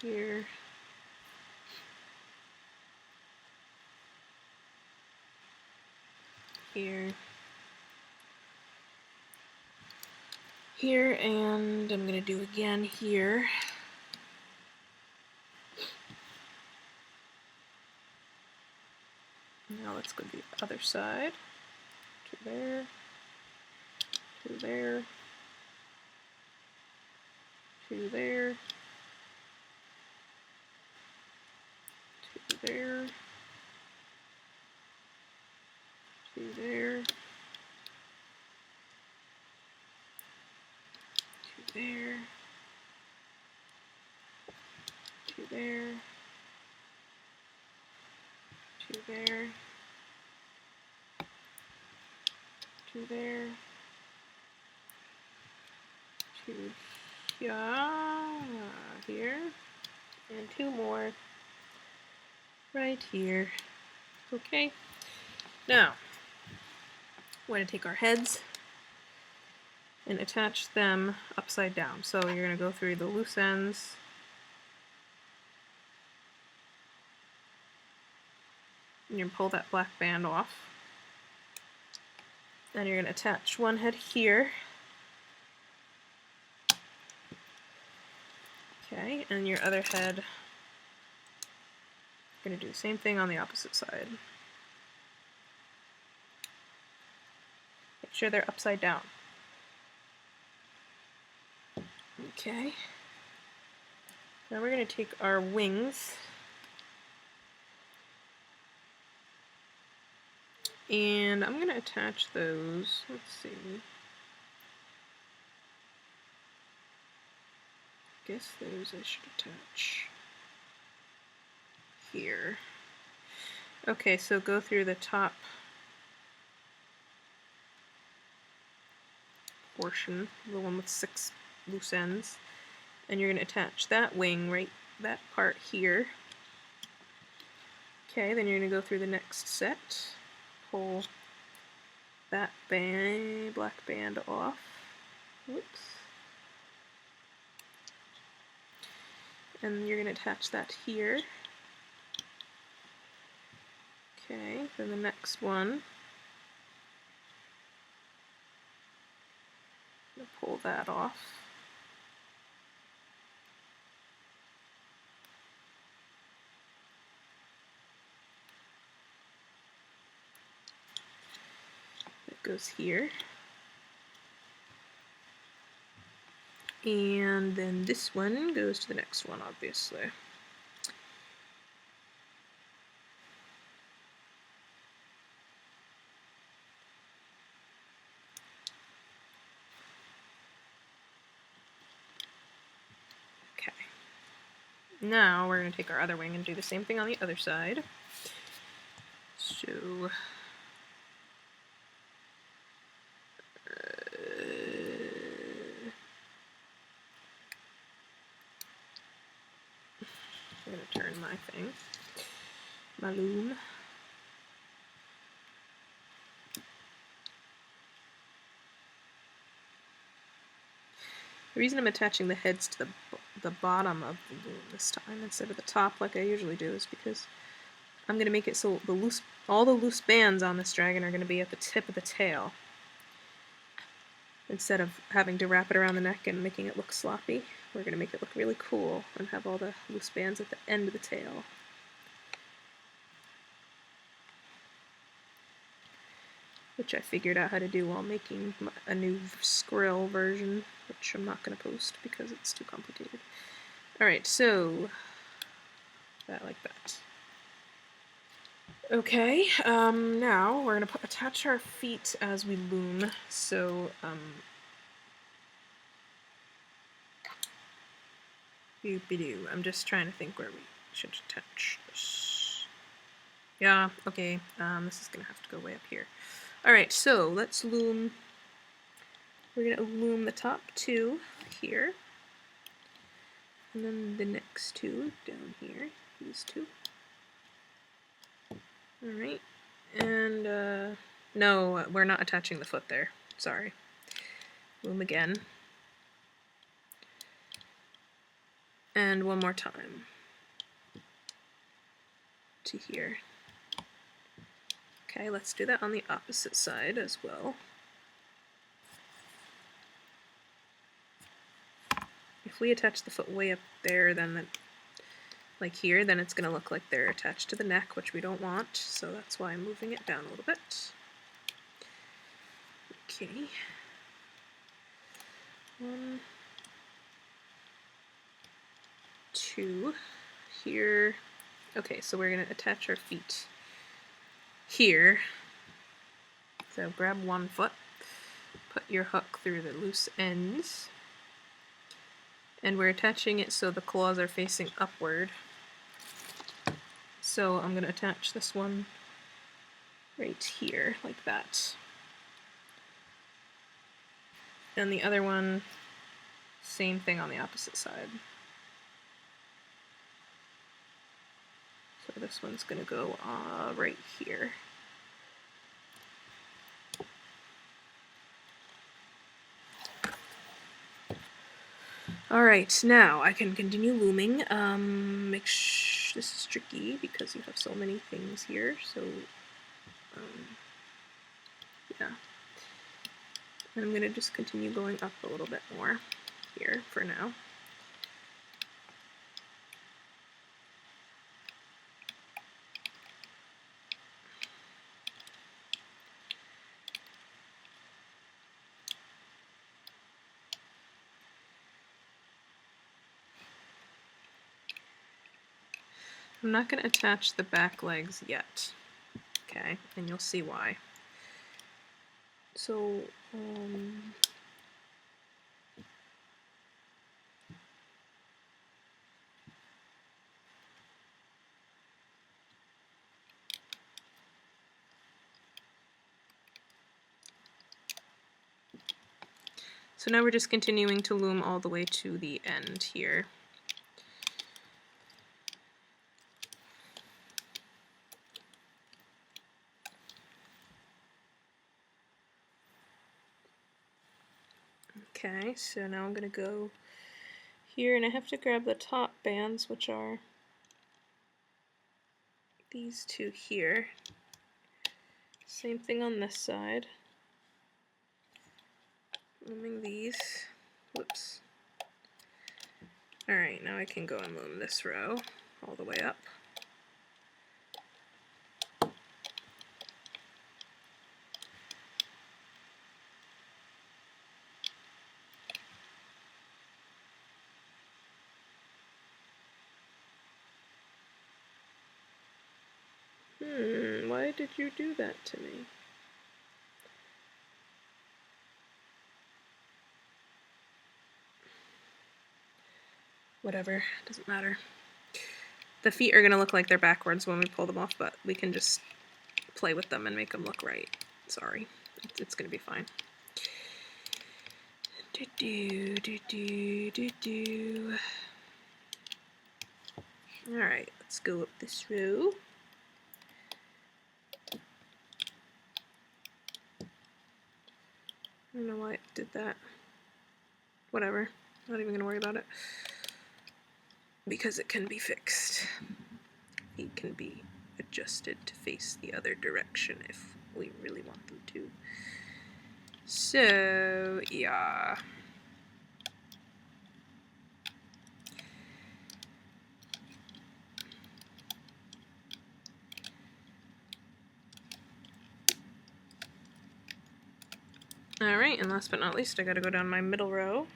Here. Here. Here, and I'm gonna do again here. Now let's go to the other side. 2 there, 2 there, 2 there, 2 there, 2 there, 2 there, 2 there, 2 there, 2 there, 2 here, and 2 more right here. Okay, now we're going to take our heads and attach them upside down. So you're going to go through the loose ends, and you're going to pull that black band off. Then you're going to attach one head here. Okay, and your other head, you're going to do the same thing on the opposite side. Make sure they're upside down. Okay. Now we're going to take our wings and I'm going to attach those. Let's see. I guess those I should attach here. Okay, so go through the top portion, the one with 6 loose ends, and you're going to attach that wing right, that part here. Okay, then you're going to go through the next set, pull that black band off. Whoops. And you're going to attach that here. Okay, then the next one, I'm going to pull that off. It goes here. And then this one goes to the next one, obviously. Okay. Now we're going to take our other wing and do the same thing on the other side. So I'm going to turn my thing, my loom. The reason I'm attaching the heads to the bottom of the loom this time instead of the top like I usually do is because I'm going to make it so all the loose bands on this dragon are going to be at the tip of the tail instead of having to wrap it around the neck and making it look sloppy. We're going to make it look really cool and have all the loose bands at the end of the tail. Which I figured out how to do while making a new Skrill version, which I'm not going to post because it's too complicated. Alright, so that like that. Okay, now we're going to attach our feet as we loom. So, I'm just trying to think where we should attach this. Yeah, okay, this is going to have to go way up here. Alright, so let's loom. We're going to loom the top 2 here. And then the next 2 down here, these 2. Alright, and no, we're not attaching the foot there. Sorry. Loom again. And one more time. To here. Okay, let's do that on the opposite side as well. If we attach the foot way up there, then like here, then it's going to look like they're attached to the neck, which we don't want, so that's why I'm moving it down a little bit. Okay. 1, 2, here. Okay, so we're going to attach our feet here. So grab one foot, put your hook through the loose ends, and we're attaching it so the claws are facing upward. So I'm going to attach this one right here, like that. And the other one, same thing on the opposite side. So this one's going to go right here. Alright, now I can continue looming. This is tricky because you have so many things here, so yeah. And I'm going to just continue going up a little bit more here for now. I'm not going to attach the back legs yet, okay, and you'll see why. So, so now we're just continuing to loom all the way to the end here. Okay, so now I'm going to go here, and I have to grab the top bands, which are these two here. Same thing on this side. Looming these. Whoops. Alright, now I can go and loom this row all the way up. Why did you do that to me? Whatever, doesn't matter. The feet are going to look like they're backwards when we pull them off, but we can just play with them and make them look right. Sorry, it's going to be fine. Alright, let's go up this row. I don't know why it did that. Whatever, not even going to worry about it. Because it can be fixed. Feet can be adjusted to face the other direction if we really want them to. So, yeah. Alright, and last but not least, I gotta go down my middle row.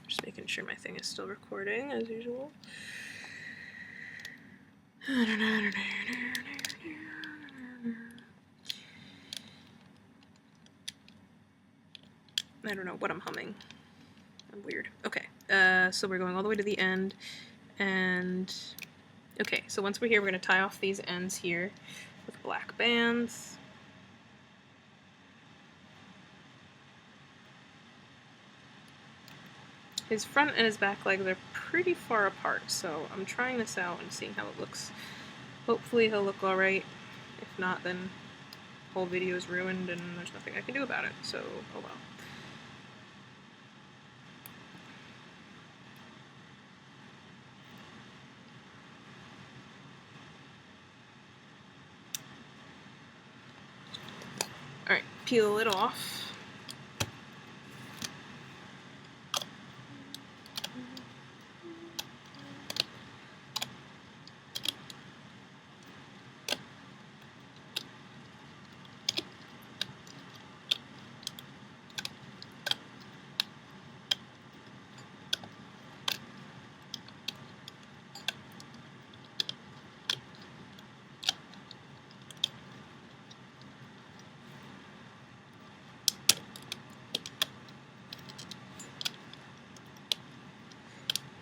Just making sure my thing is still recording, as usual. I don't know what I'm humming. I'm weird. Okay, so we're going all the way to the end, and okay, so once we're here, we're going to tie off these ends here with black bands. His front and his back legs are pretty far apart, so I'm trying this out and seeing how it looks. Hopefully he'll look alright. If not, then the whole video is ruined and there's nothing I can do about it, so oh well. Alright, peel it off.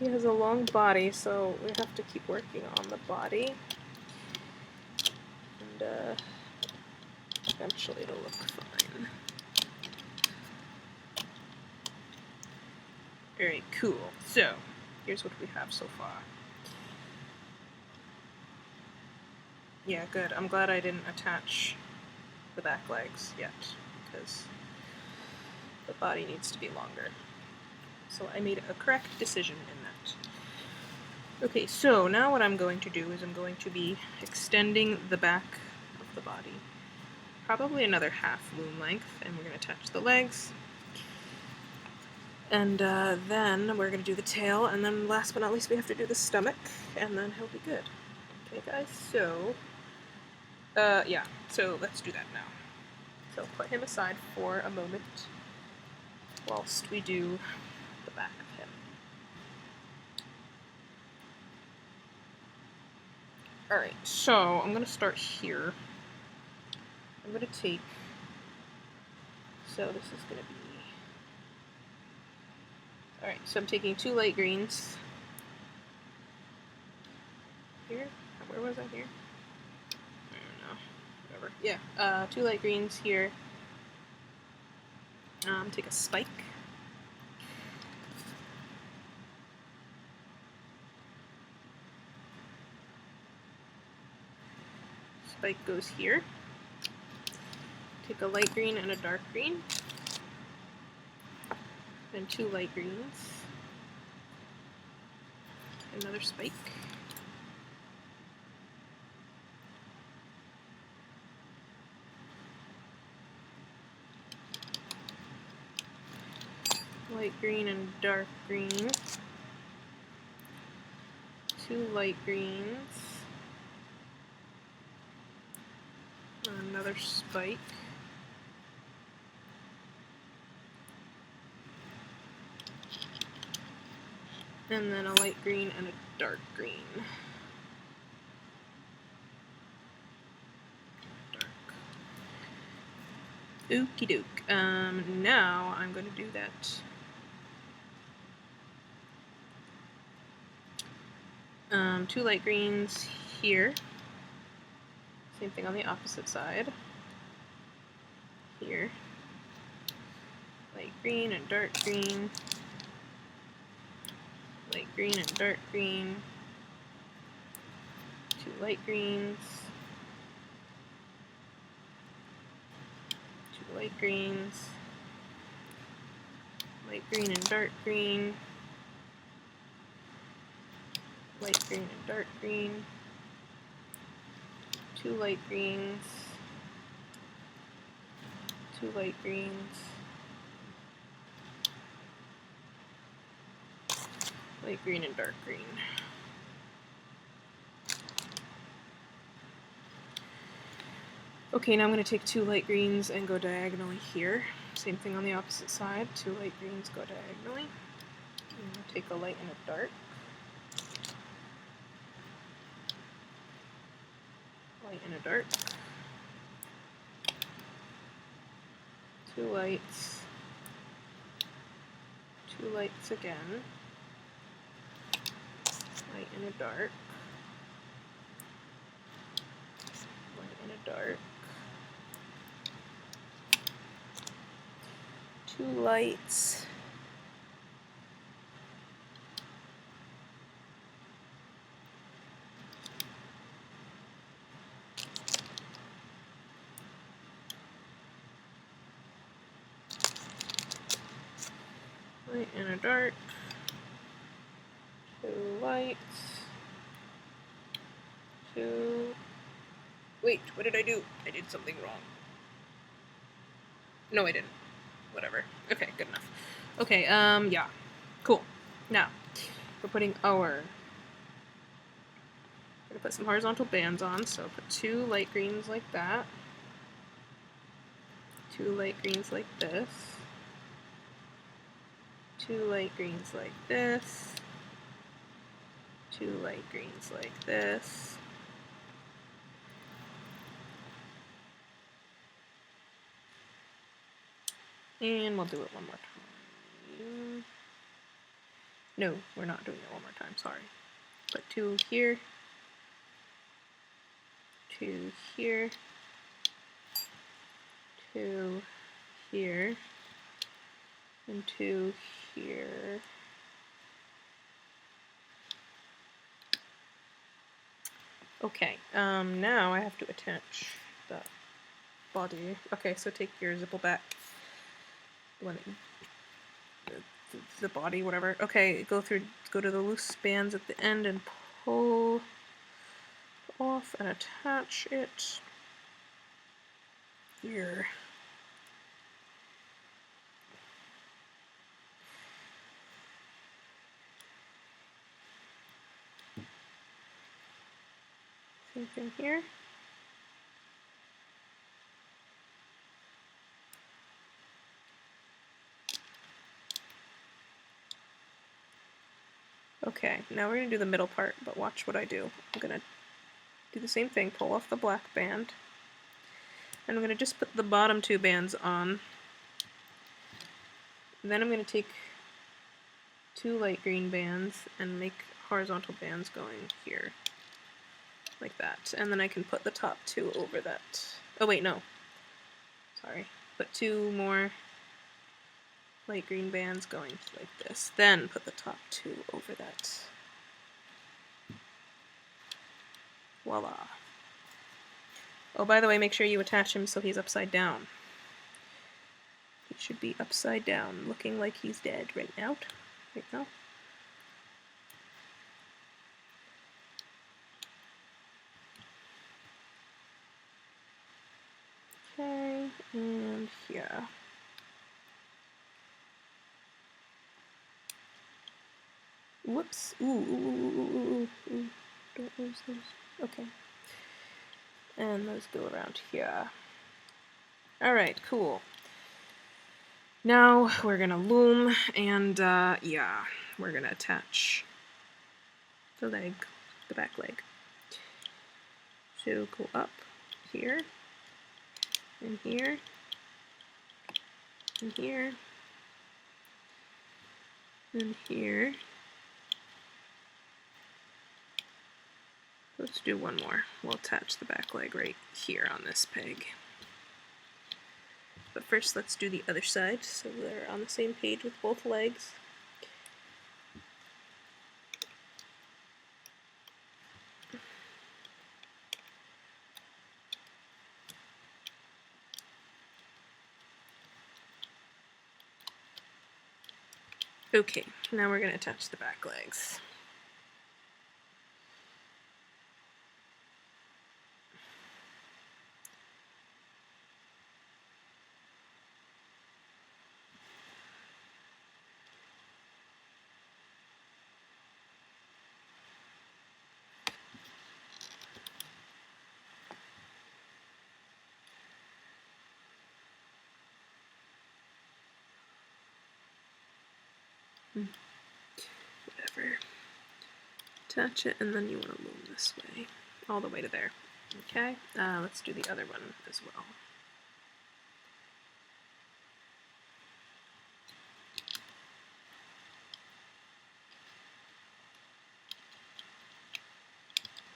he has a long body, so we have to keep working on the body. And eventually it'll look fine. Very cool. So, here's what we have so far. Yeah, good. I'm glad I didn't attach the back legs yet, because the body needs to be longer. So I made a correct decision in that. Okay, so now what I'm going to do is I'm going to be extending the back of the body. Probably another half loom length, and we're going to attach the legs. And then we're going to do the tail, and then last but not least we have to do the stomach, and then he'll be good. Okay guys, so, yeah, so let's do that now. So put him aside for a moment whilst we do the back of him. Alright, so I'm going to start here. I'm going to take, so this is going to be, alright, so I'm taking 2 light greens. Here? Where was I here? I don't know. Whatever. Yeah, 2 light greens here. Take a spike. Spike goes here. Take a light green and a dark green. Then 2 light greens. Another spike. Light green and dark green. 2 light greens. Another spike. And then a light green and a dark green. Dark. Okie doke. Now I'm going to do that. 2 light greens here. Same thing on the opposite side. Here. Light green and dark green. Light green and dark green. 2 light greens. 2 light greens. Light green and dark green. Light green and dark green. 2 light greens. 2 light greens. Light green and dark green. Okay, now I'm going to take 2 light greens and go diagonally here. Same thing on the opposite side. 2 light greens go diagonally. And take a light and a dark. Light and a dark. 2 lights. 2 lights again. Light and a dark. Light and a dark. 2 lights. Light and a dark. 2 lights. 2. Wait, what did I do? I did something wrong. No, I didn't. Whatever. Okay, good enough. Okay, yeah. Cool. Now, we're putting our... We're gonna put some horizontal bands on, so put 2 light greens like that. 2 light greens like this. 2 light greens like this. 2 light greens like this. And we'll do it one more time. No, we're not doing it one more time, sorry. Put 2 here, 2 here, 2 here, and 2 here. Okay, now I have to attach the body. Okay, so take your Zippleback, the one that the body, whatever. Okay, go to the loose bands at the end and pull off and attach it here. Same thing here. Okay, now we're going to do the middle part, but watch what I do. I'm going to do the same thing, pull off the black band, and I'm going to just put the bottom 2 bands on. And then I'm going to take 2 light green bands and make horizontal bands going here, like that. And then I can put the top 2 over that. Oh wait, no. Sorry. Put 2 more light green bands going like this. Then put the top 2 over that. Voila. Oh, by the way, make sure you attach him so he's upside down. He should be upside down, looking like he's dead right now. Okay, and here. Whoops. Ooh. Don't lose those. Okay. And those go around here. Alright, cool. Now we're gonna loom, and yeah, we're gonna attach the leg, the back leg. So go up here, and here, and here, and here. Let's do one more. We'll attach the back leg right here on this peg. But first let's do the other side so they're on the same page with both legs. Okay, now we're going to attach the back legs. Whatever. Attach it, and then you want to loom this way, all the way to there. Okay, let's do the other one as well.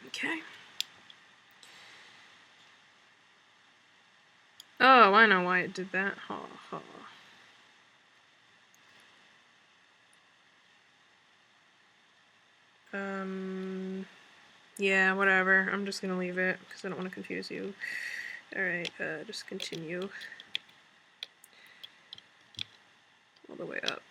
Okay. Oh, I know why it did that. Ha ha. Yeah, whatever. I'm just gonna leave it because I don't want to confuse you. Alright, just continue all the way up.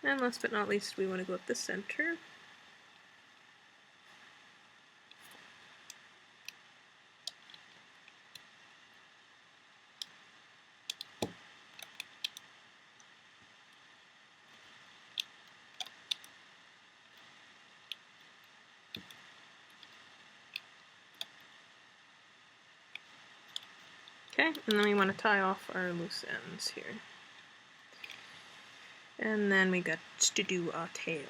And last but not least, we want to go up the center. Okay, and then we want to tie off our loose ends here. And then we got to do our tail.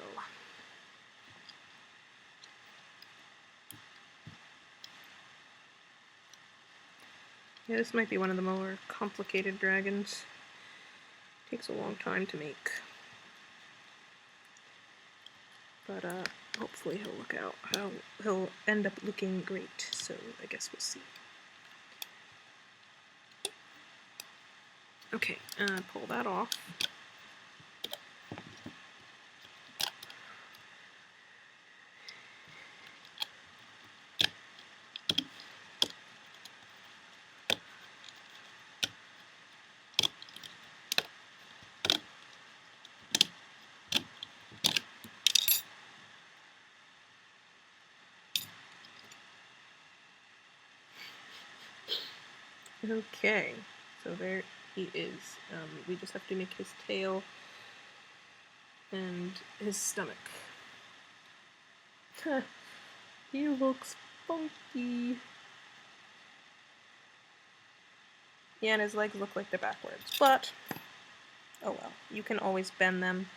Yeah, this might be one of the more complicated dragons. Takes a long time to make. But hopefully he'll end up looking great, so I guess we'll see. Okay, pull that off. Okay, so there he is. We just have to make his tail and his stomach. He looks funky. Yeah, and his legs look like they're backwards, but oh well. You can always bend them.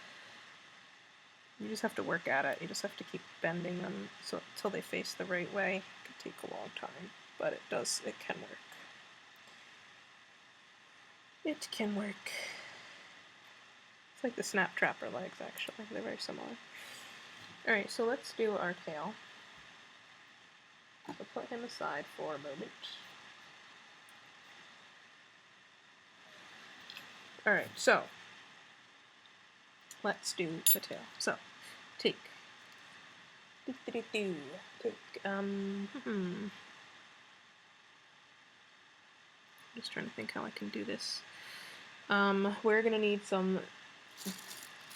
You just have to work at it. You just have to keep bending them until they face the right way. It can take a long time, but it can work. It can work. It's like the snap trapper legs, actually. They're very similar. Alright, so let's do our tail. We'll put him aside for a moment. Alright, so let's do the tail. So, take. Just trying to think how I can do this. We're gonna need some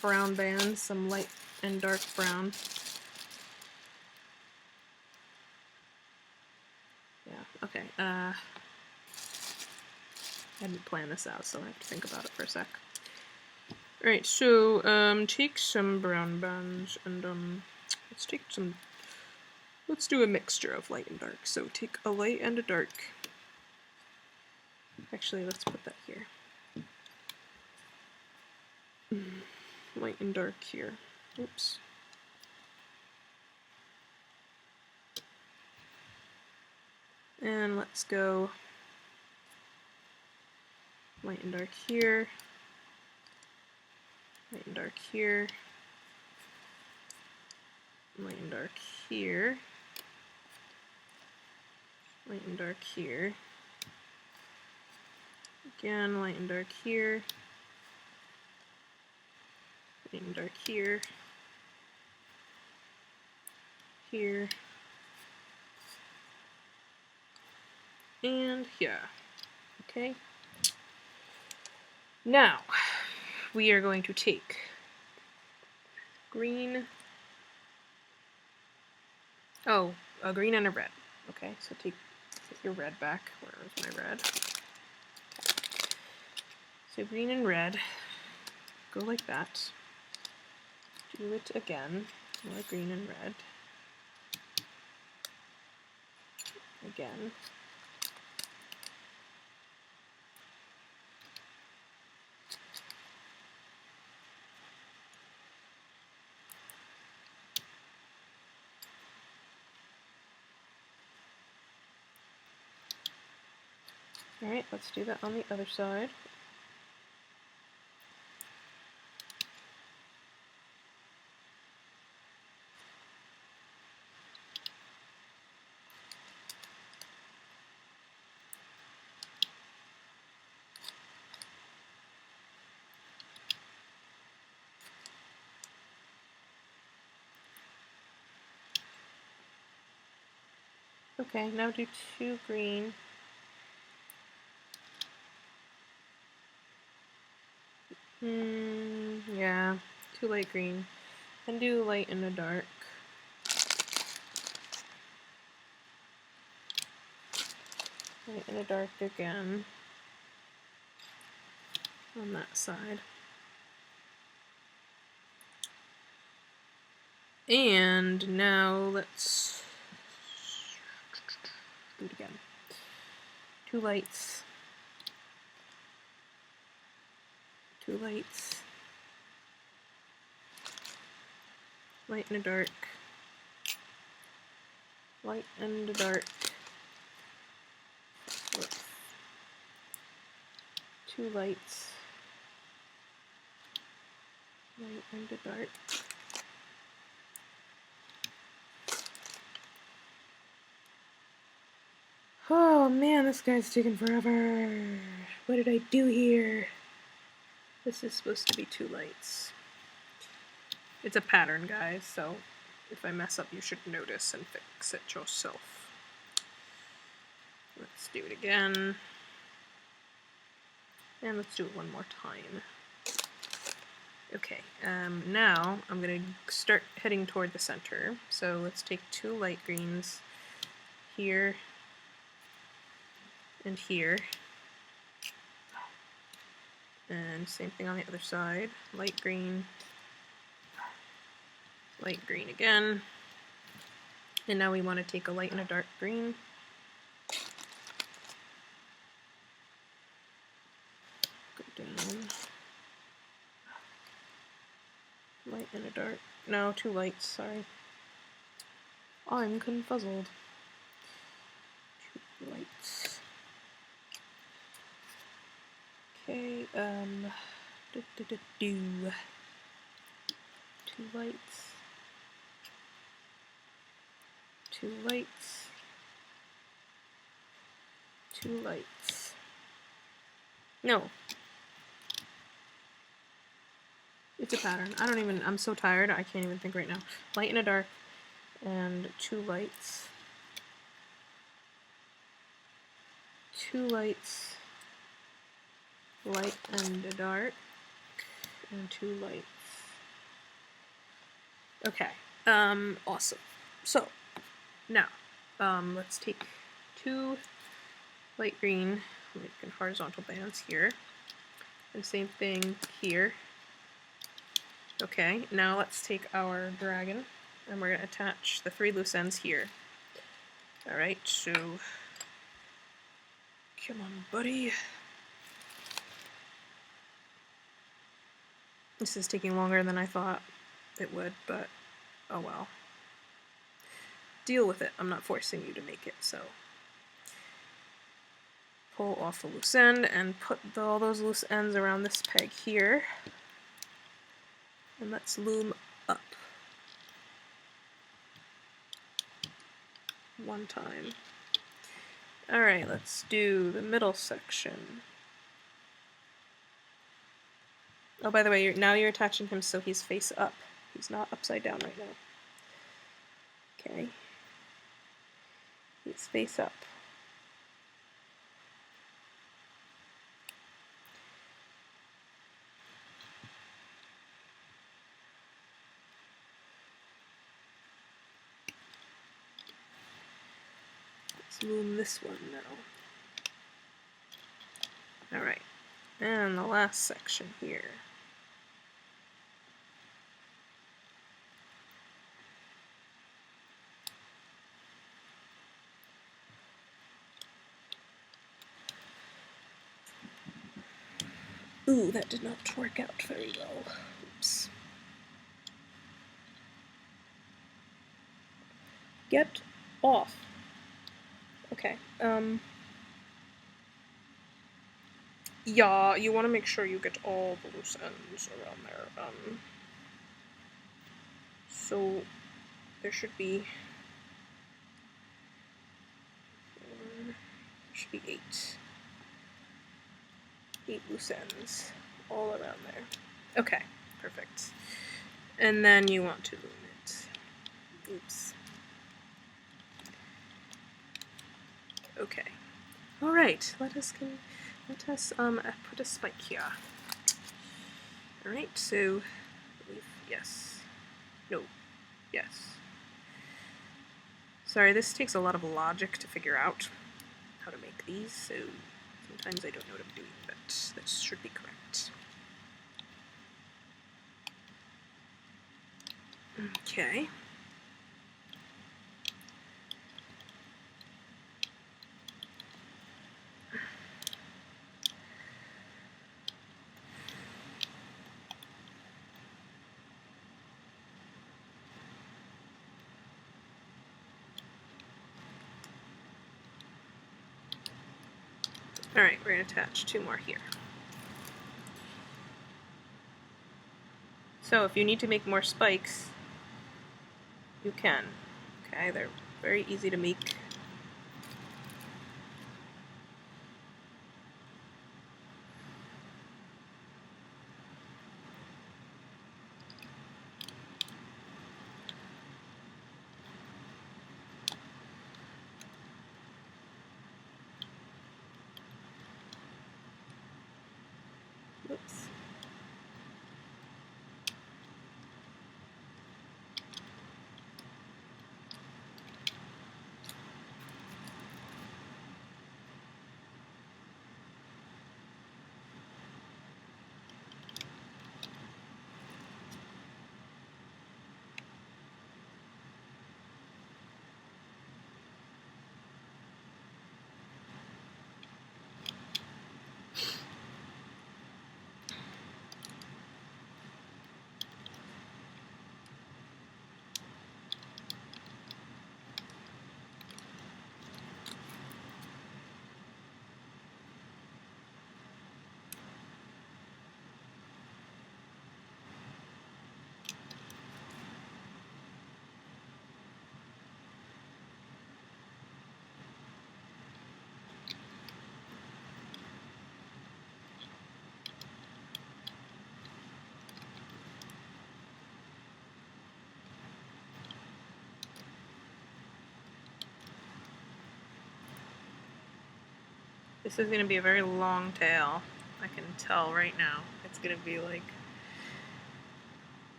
brown bands, some light and dark brown. Yeah, okay. I didn't plan this out, so I have to think about it for a sec. Alright, so, take some brown bands and, let's do a mixture of light and dark. So take a light and a dark. Actually, let's put that here. Light and dark here. Oops. And let's go light and dark here. Light and dark here. Light and dark here. Light and dark here. Again, light and dark here. Light and dark here. Here. And here. Okay. Now, we are going to take green. Oh, a green and a red. Okay, so take your red back. Where is my red? So green and red. Go like that. Do it again. More green and red. Again. Alright, let's do that on the other side. Okay, now do 2 green. Yeah, 2 light green. And do light and a dark. Light and a dark again. On that side. And now let's do it again. 2 lights 2 lights, light and a dark, light and a dark, whoops. 2 lights, light and a dark. Oh man, this guy's taking forever. What did I do here? This is supposed to be 2 lights. It's a pattern, guys, so if I mess up, you should notice and fix it yourself. Let's do it again. And let's do it one more time. Okay, now I'm going to start heading toward the center. So let's take 2 light greens here and here. And same thing on the other side. Light green again. And now we want to take a light and a dark green. Go down. Light and a dark. No, 2 lights, sorry. I'm confuzzled. 2 lights. Okay, 2 lights. 2 lights. 2 lights. No. It's a pattern. I'm so tired, I can't even think right now. Light and a dark, and 2 lights. 2 lights. Light and a dark, and 2 lights. Okay, awesome. So, now, let's take 2 light green, like horizontal bands here, and same thing here. Okay, now let's take our dragon, and we're going to attach the 3 loose ends here. Alright, so, come on, buddy. This is taking longer than I thought it would, but oh well. Deal with it. I'm not forcing you to make it, so. Pull off the loose end and put all those loose ends around this peg here. And let's loom up. 1 time. Alright, let's do the middle section. Oh, by the way, now you're attaching him so he's face up. He's not upside down right now. Okay. He's face up. Let's loom this one now. Alright. And the last section here. Ooh, that did not work out very well. Oops. Get off. Okay, yeah, you want to make sure you get all the loose ends around there. So there should be 8 loose ends all around there. Okay, perfect. And then you want to loom it. Oops. Okay. All right. Let us put a spike here. All right. So, yes. No. Yes. Sorry, this takes a lot of logic to figure out how to make these, so sometimes I don't know what I'm doing, but this should be correct. Okay. Alright, we're going to attach 2 more here. So if you need to make more spikes, you can. Okay, they're very easy to make. Whoops. This is going to be a very long tail. I can tell right now. It's going to be like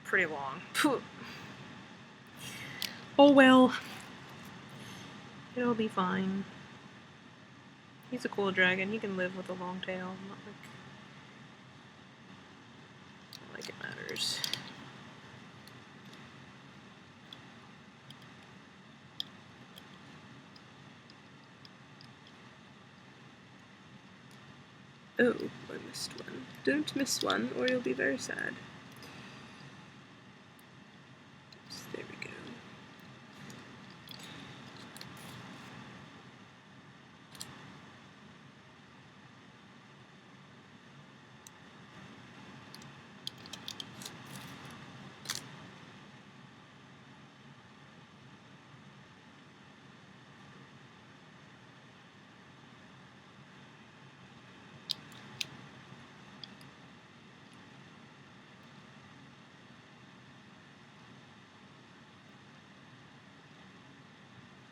pretty long. Oh well. It'll be fine. He's a cool dragon. He can live with a long tail. Not like it matters. Oh, I missed one. Don't miss one, or you'll be very sad. Oops, there we go.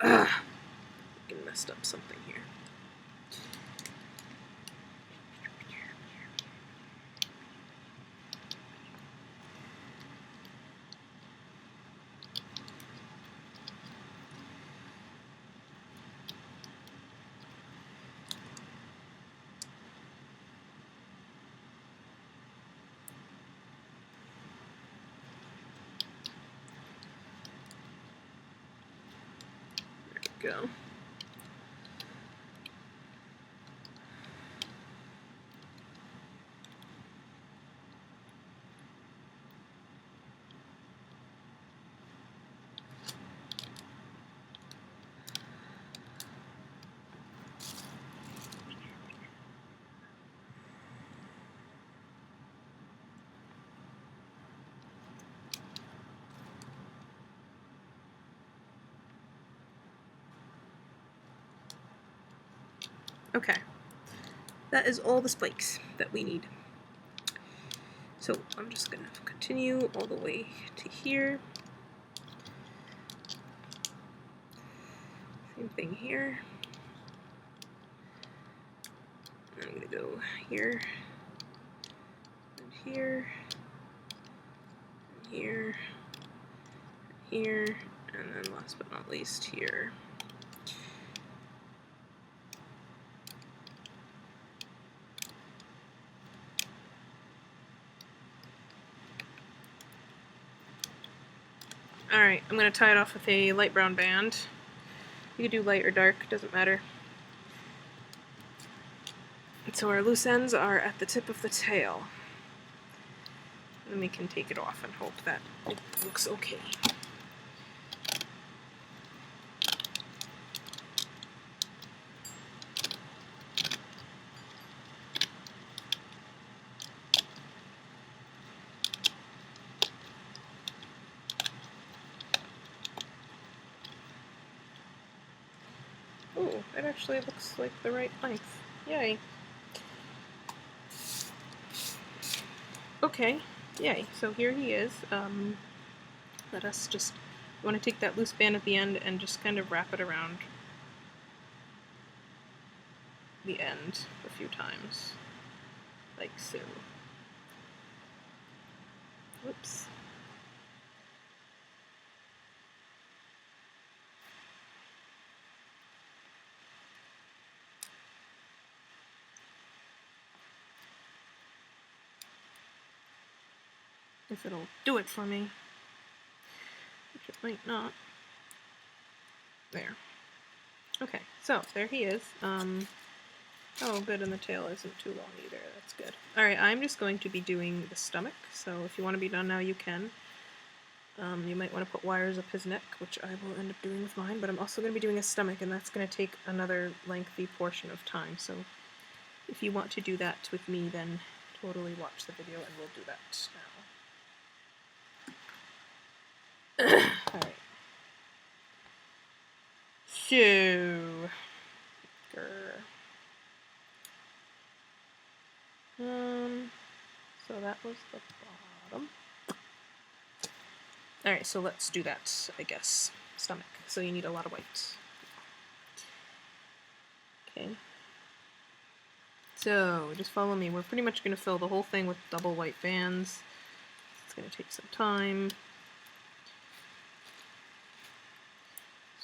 Ugh, I messed up something here. There we go. Okay, that is all the spikes that we need. So I'm just going to continue all the way to here. Same thing here. I'm going to go here, and here, and here, and here, and then last but not least here. Alright, I'm going to tie it off with a light brown band. You could do light or dark, doesn't matter. So our loose ends are at the tip of the tail. And we can take it off and hope that it looks okay. Oh, it actually looks like the right length. Yay. Okay, yay. So here he is. Let us just, you want to take that loose band at the end and just kind of wrap it around the end a few times, like so. Whoops. If it'll do it for me, which it might not. There. Okay, so there he is. Oh, good, and the tail isn't too long either. That's good. Alright, I'm just going to be doing the stomach, so if you want to be done now, you can. You might want to put wires up his neck, which I will end up doing with mine, but I'm also going to be doing his stomach, and that's going to take another lengthy portion of time, so if you want to do that with me, then totally watch the video and we'll do that now. Alright. So... so that was the bottom. Alright, so let's do that, I guess. Stomach. So you need a lot of white. Okay. So, just follow me. We're pretty much going to fill the whole thing with double white bands. It's going to take some time.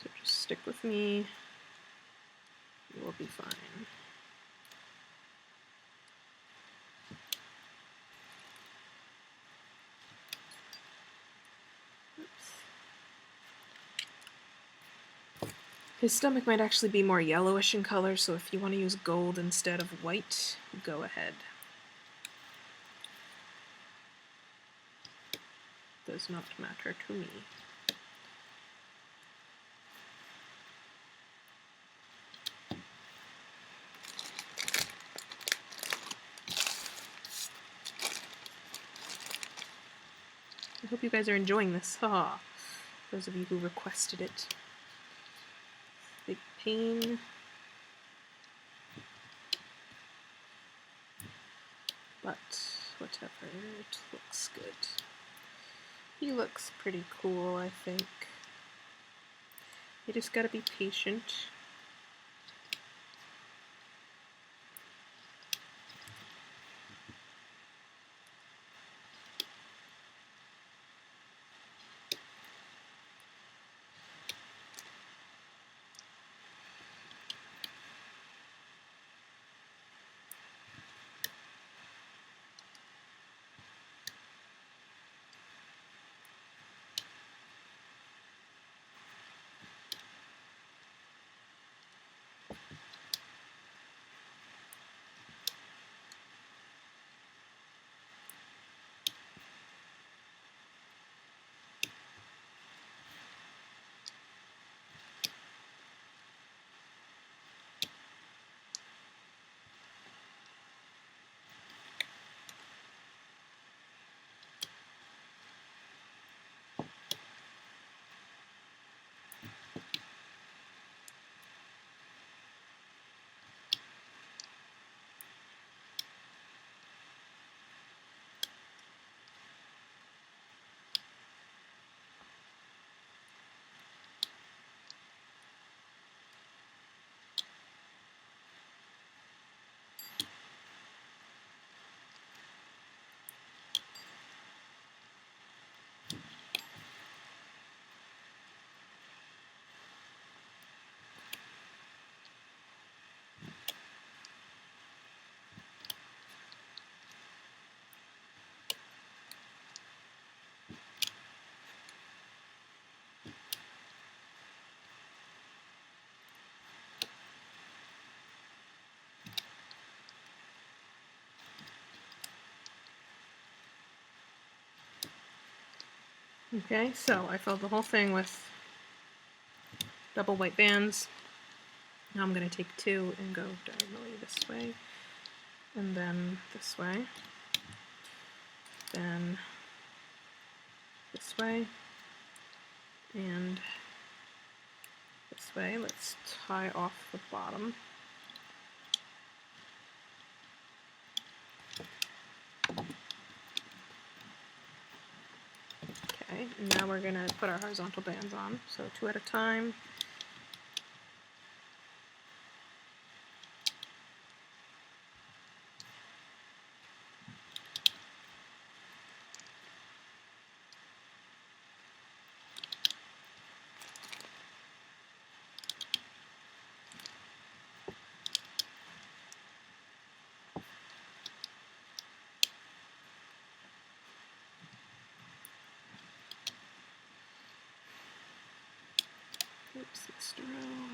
So just stick with me. You will be fine. His stomach might actually be more yellowish in color, so if you want to use gold instead of white, go ahead. Does not matter to me. I hope you guys are enjoying this. Haha. Those of you who requested it. Big pain. But whatever, it looks good. He looks pretty cool, I think. You just gotta be patient. Okay, so I filled the whole thing with double white bands. Now I'm going to take two and go diagonally this way, and then this way, then this way, and this way. Let's tie off the bottom. Okay, and now we're going to put our horizontal bands on, so 2 at a time. Oops, missed a row.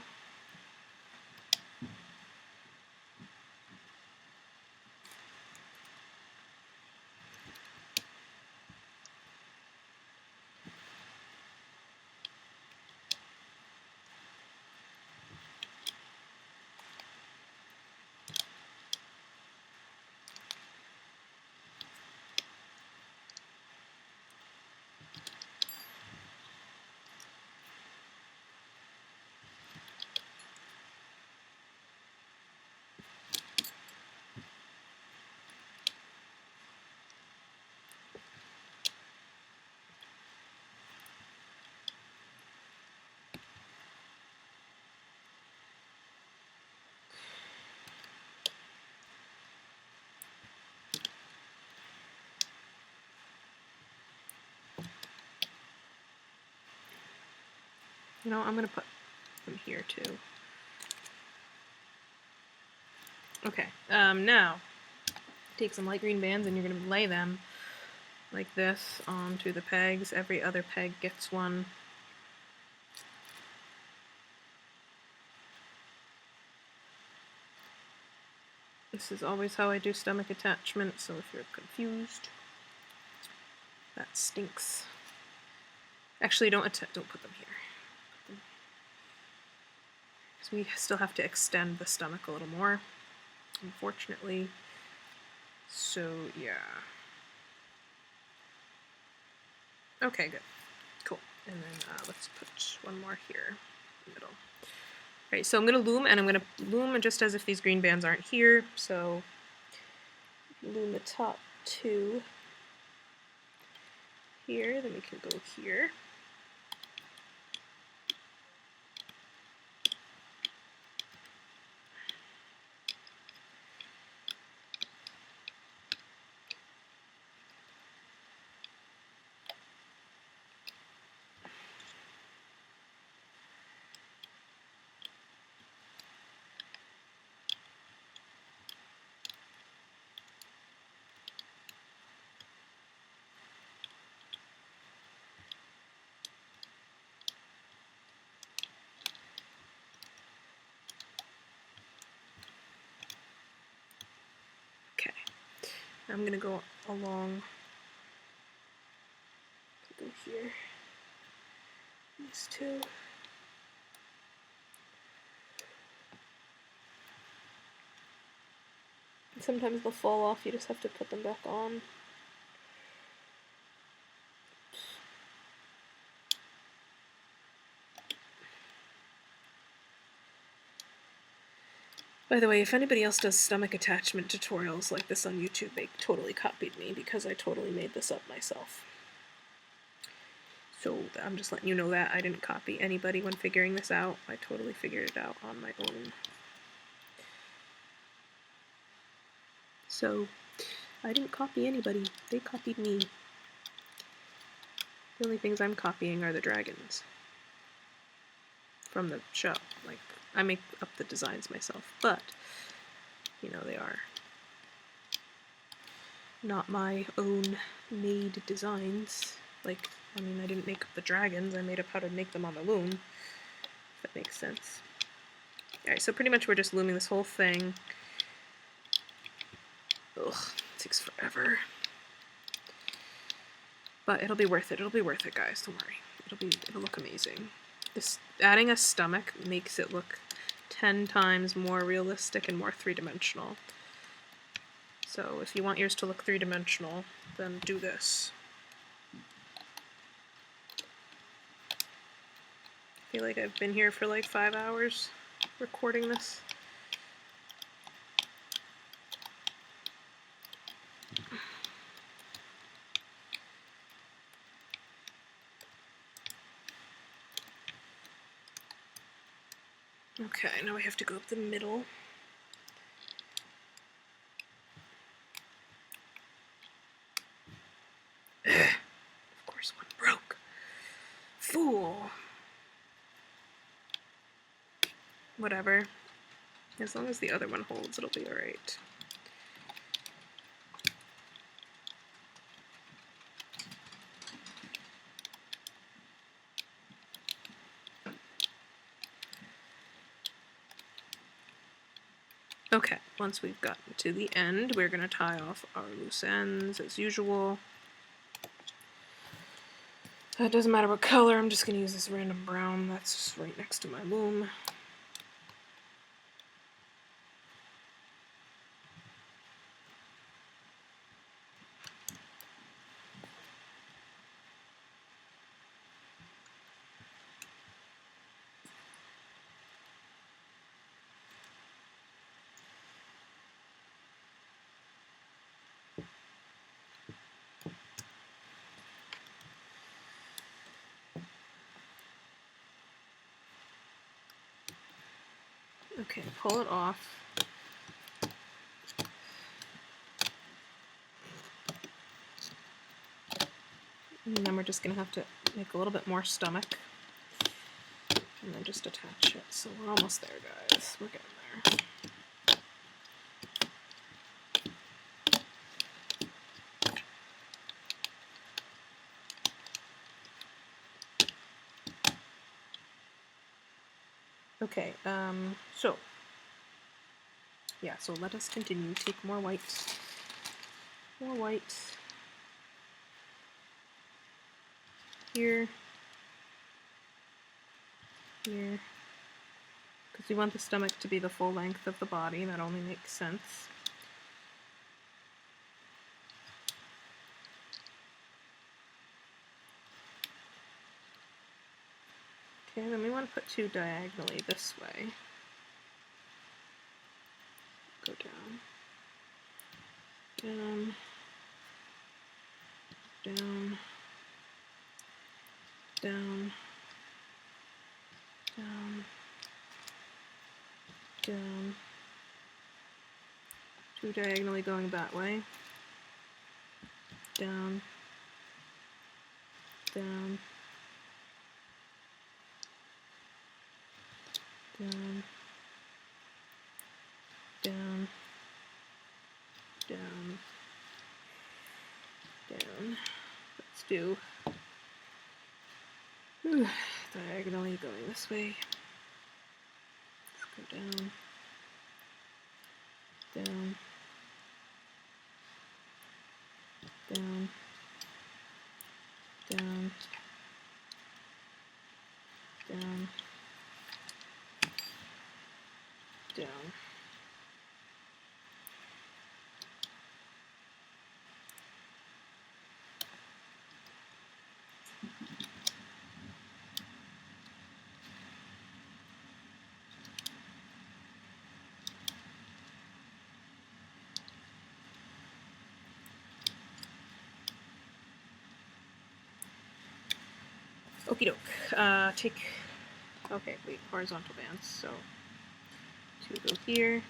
You know, I'm going to put them here too. Okay, now take some light green bands and you're going to lay them like this onto the pegs. Every other peg gets one. This is always how I do stomach attachment, so if you're confused, that stinks. Actually, don't put them here. Because we still have to extend the stomach a little more, unfortunately. So, yeah. Okay, good. Cool. And then let's put one more here in the middle. Alright, so I'm going to loom, and I'm going to loom just as if these green bands aren't here. So, loom the top 2 here, then we can go here. I'm going to go along, go here, these 2. Sometimes they'll fall off, you just have to put them back on. By the way, if anybody else does stomach attachment tutorials like this on YouTube, they totally copied me because I totally made this up myself. So I'm just letting you know that I didn't copy anybody when figuring this out. I totally figured it out on my own. So I didn't copy anybody, they copied me. The only things I'm copying are the dragons from the show. Like, I make up the designs myself, but, you know, they are not my own made designs. Like, I mean, I didn't make up the dragons, I made up how to make them on the loom, if that makes sense. Alright, so pretty much we're just looming this whole thing. Ugh, it takes forever. But it'll be worth it, guys, don't worry. It'll look amazing. This, adding a stomach makes it look 10 times more realistic and more 3-dimensional. So if you want yours to look 3-dimensional, then do this. feel like I've been here for like 5 hours recording this. Okay, now we have to go up the middle. Of course one broke. Fool. Whatever. As long as the other one holds, it'll be alright. Okay, once we've gotten to the end, we're going to tie off our loose ends as usual. It doesn't matter what color, I'm just going to use this random brown that's just right next to my loom. Okay, pull it off. And then we're just going to have to make a little bit more stomach. And then just attach it. So we're almost there, guys. We're getting there. Okay, so let us continue. Take more white. More white. Here. Here. Because we want the stomach to be the full length of the body. That only makes sense. Okay, then we want to put 2 diagonally this way. Go down. Down. Down. Down. Down. Down. 2 diagonally going that way. Down. Down. Down. Down. Down. Down. Let's do diagonally going this way. Let's go down. Down. Down. Down. Down. Down. Okie doke. Okay, wait, horizontal bands. So 2 go here.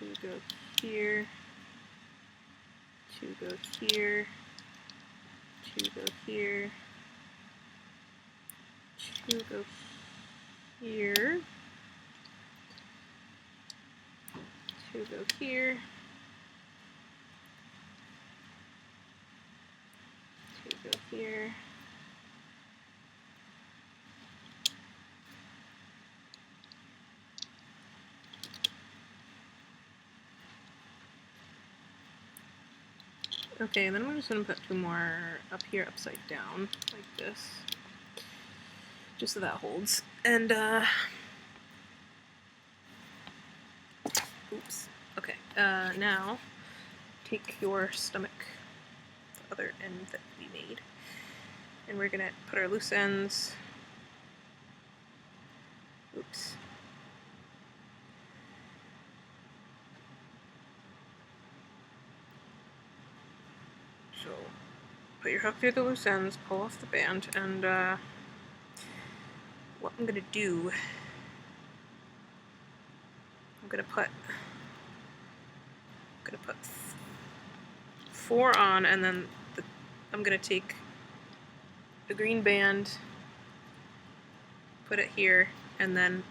2 go here. 2 go here. 2 go here. 2 go here. 2 go here. 2 go here. Okay, and then I'm just going to put 2 more up here upside down, like this, just so that holds. And, oops. Okay, now take your stomach, the other end that we made, And we're gonna put our loose ends. Oops. So put your hook through the loose ends, pull off the band, and what I'm gonna do, I'm gonna put 4 on, and then I'm gonna take the green band, put it here, and then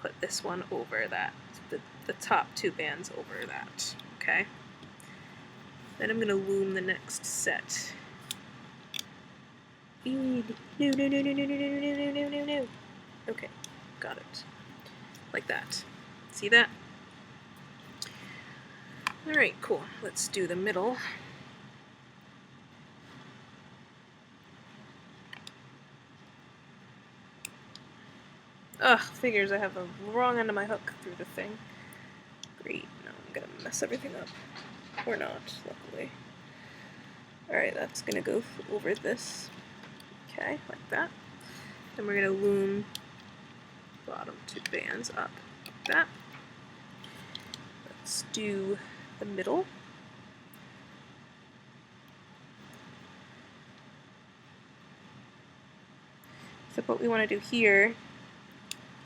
put this one over that, the top 2 bands over that, okay? Then I'm gonna loom the next set. No. Okay, got it. Like that. See that? Alright, cool. Let's do the middle. Ugh, figures I have the wrong end of my hook through the thing. Great, now I'm gonna mess everything up. Or not, luckily. Alright, that's gonna go over this. Okay, like that. Then we're gonna loom bottom 2 bands up like that. Let's do the middle. So what we want to do here,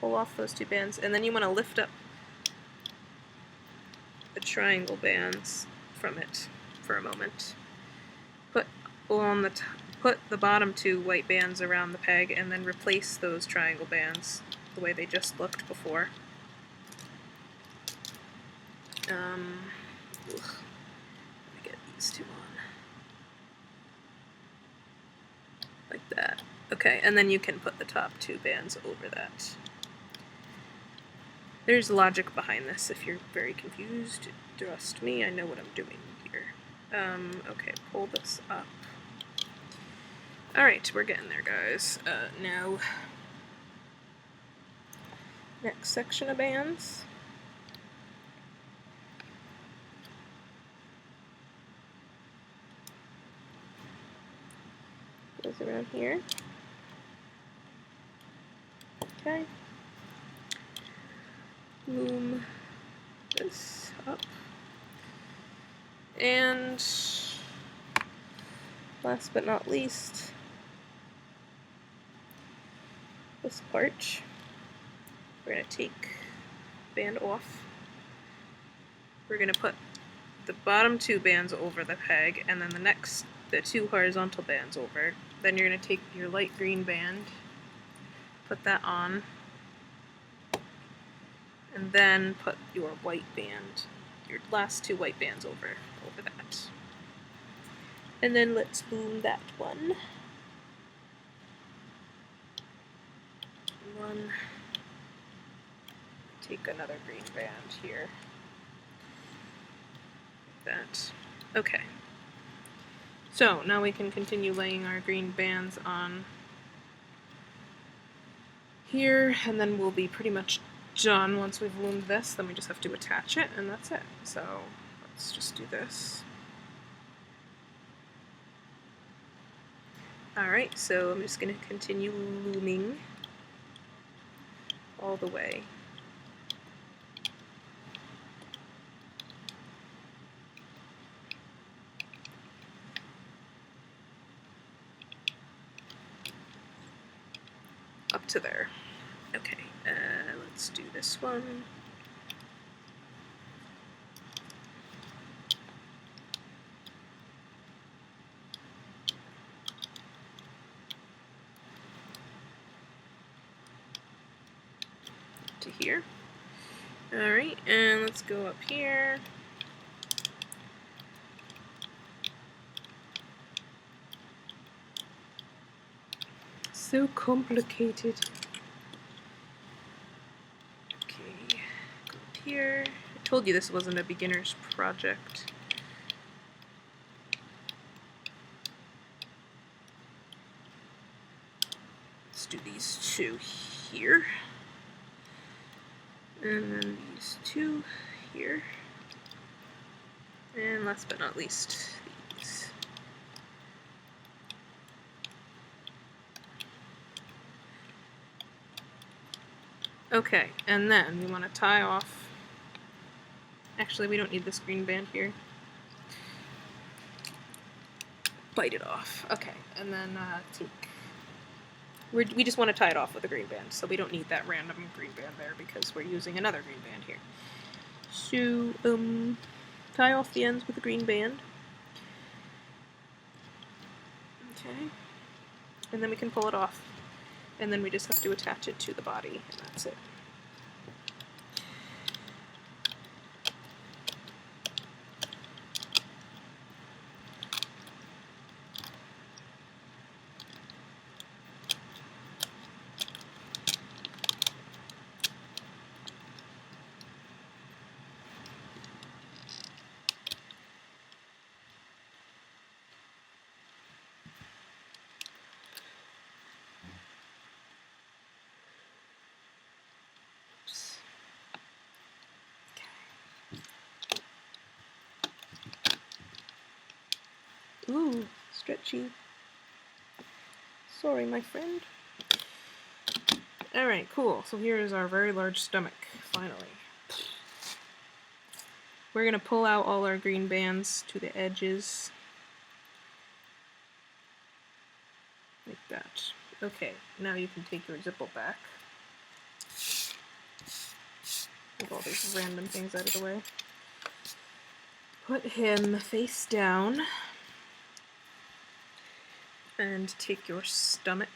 pull off those 2 bands, and then you want to lift up the triangle bands from it for a moment. Put the bottom 2 white bands around the peg, and then replace those triangle bands the way they just looked before. Let me get these 2 on. Like that. Okay, and then you can put the top 2 bands over that. There's logic behind this if you're very confused. Trust me, I know what I'm doing here. Okay, pull this up. Alright, we're getting there, guys. Now, next section of bands. Goes around here. Okay. Loom this up. And last but not least, this part. We're going to take band off. We're going to put the bottom 2 bands over the peg, and then the 2 horizontal bands over. Then you're going to take your light green band, put that on, and then put your white band, your last 2 white bands over that. And then let's loom that one. Take another green band here. Like that. Okay. So now we can continue laying our green bands on here, and then we'll be pretty much done once we've loomed this. Then we just have to attach it, and that's it. So let's just do this. Alright, so I'm just going to continue looming all the way. Up to there. Okay, let's do this one. To here. Alright, and let's go up here. So complicated. Okay, go up here. I told you this wasn't a beginner's project. Let's do these 2 here. And then these 2 here. And last but not least, these. Okay, and then we want to tie off. Actually, we don't need this green band here. Bite it off. Okay, and then take. We just want to tie it off with a green band, so we don't need that random green band there because we're using another green band here. So, tie off the ends with a green band. Okay, and then we can pull it off, and then we just have to attach it to the body, and that's it. Ooh, stretchy. Sorry, my friend. Alright, cool. So here is our very large stomach, finally. We're going to pull out all our green bands to the edges. Like that. Okay, now you can take your Zippleback. Move all these random things out of the way. Put him face down. And take your stomach.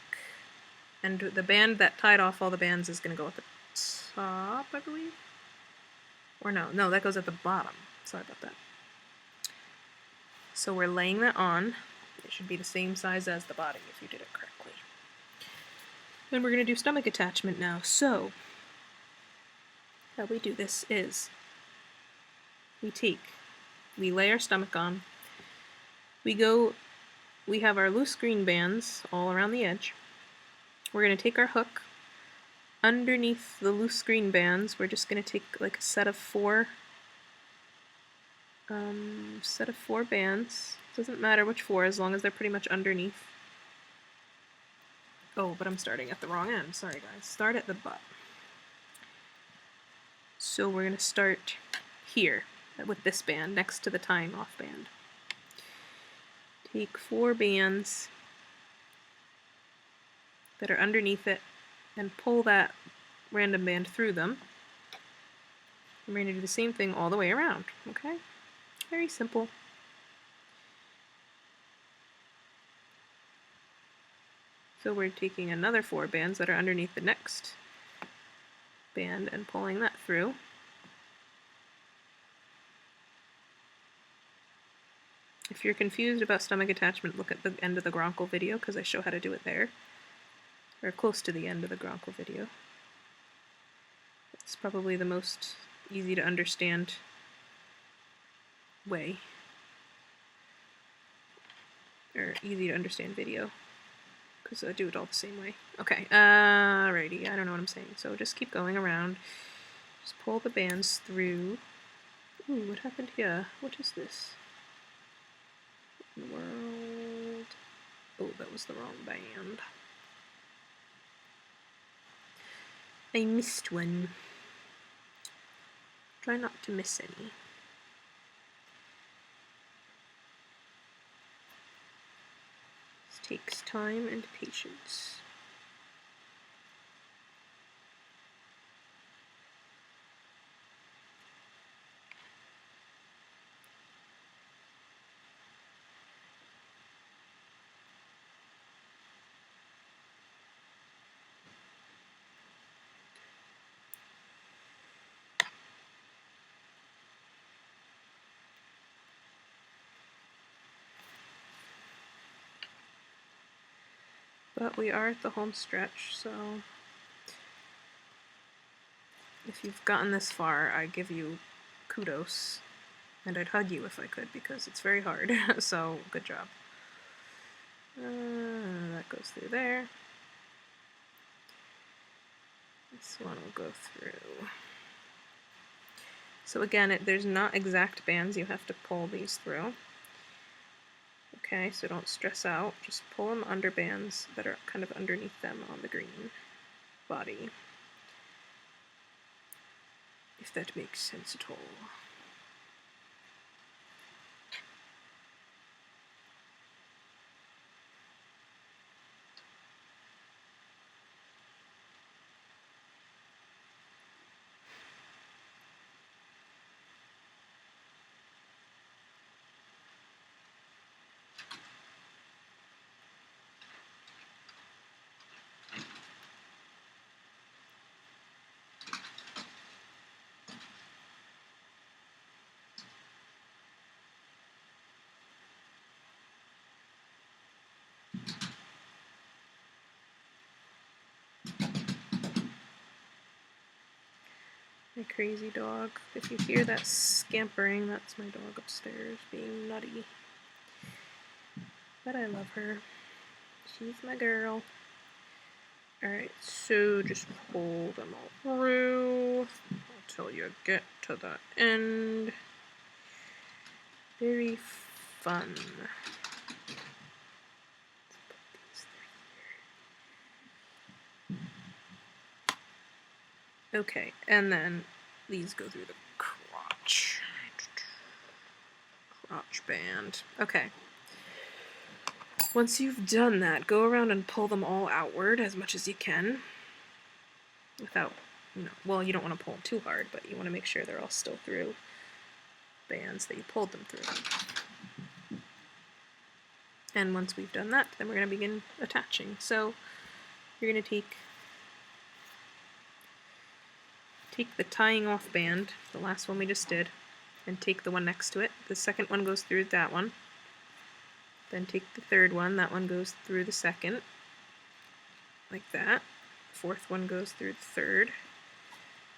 And the band that tied off all the bands is going to go at the top, I believe? Or no, that goes at the bottom. Sorry about that. So we're laying that on. It should be the same size as the body if you did it correctly. Then we're going to do stomach attachment now. So, how we do this is we lay our stomach on, we have our loose green bands all around the edge. We're going to take our hook underneath the loose green bands. We're just going to take like a set of four bands. Doesn't matter which four as long as they're pretty much underneath. Oh, but I'm starting at the wrong end. Sorry guys. Start at the butt. So we're going to start here with this band next to the tying off band. Take 4 bands that are underneath it and pull that random band through them. And we're going to do the same thing all the way around, okay? Very simple. So we're taking another 4 bands that are underneath the next band and pulling that through. If you're confused about stomach attachment, look at the end of the Gronkle video because I show how to do it there. Or close to the end of the Gronkle video. It's probably the most easy to understand way. Or easy to understand video. Because I do it all the same way. Okay, alrighty, I don't know what I'm saying. So just keep going around. Just pull the bands through. Ooh, what happened here? What is this? What in the world? Oh, that was the wrong band. I missed one. Try not to miss any. This takes time and patience. But we are at the home stretch, so if you've gotten this far, I give you kudos, and I'd hug you if I could because it's very hard, so good job. That goes through there. This one will go through. So again, there's not exact bands, you have to pull these through. Okay, so don't stress out, just pull them under bands that are kind of underneath them on the green body. if that makes sense at all. My crazy dog. If you hear that scampering, that's my dog upstairs being nutty. But I love her. She's my girl. Alright, so just pull them all through until you get to the end. Very fun. Okay, and then these go through the crotch. Crotch band. Okay. Once you've done that, go around and pull them all outward as much as you can. Without, well, you don't want to pull them too hard, but you want to make sure they're all still through bands that you pulled them through. And once we've done that, then we're going to begin attaching. So you're going to take the tying off band, the last one we just did, and take the one next to it. The second one goes through that one. Then take the third one, that one goes through the second, like that. Fourth one goes through the third.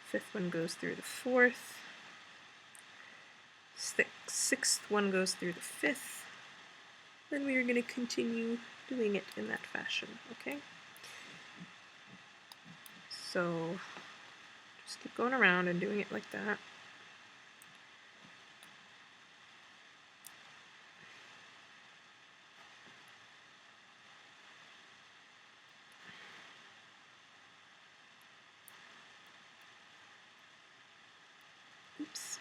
Fifth one goes through the fourth. Sixth one goes through the fifth. Then we are going to continue doing it in that fashion, okay? So just keep going around and doing it like that. Oops.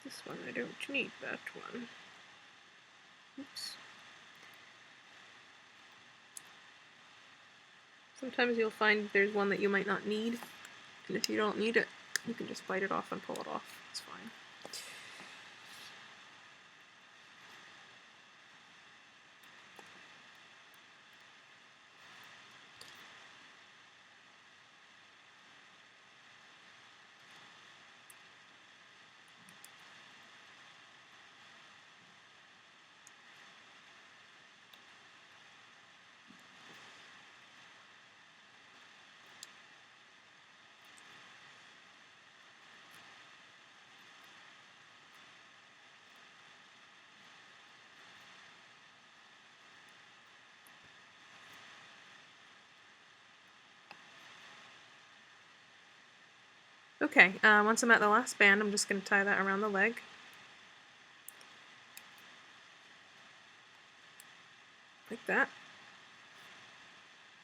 This one I don't need, that one. Oops. Sometimes you'll find there's one that you might not need, and if you don't need it, you can just bite it off and pull it off. It's fine. Okay, once I'm at the last band, I'm just going to tie that around the leg. Like that.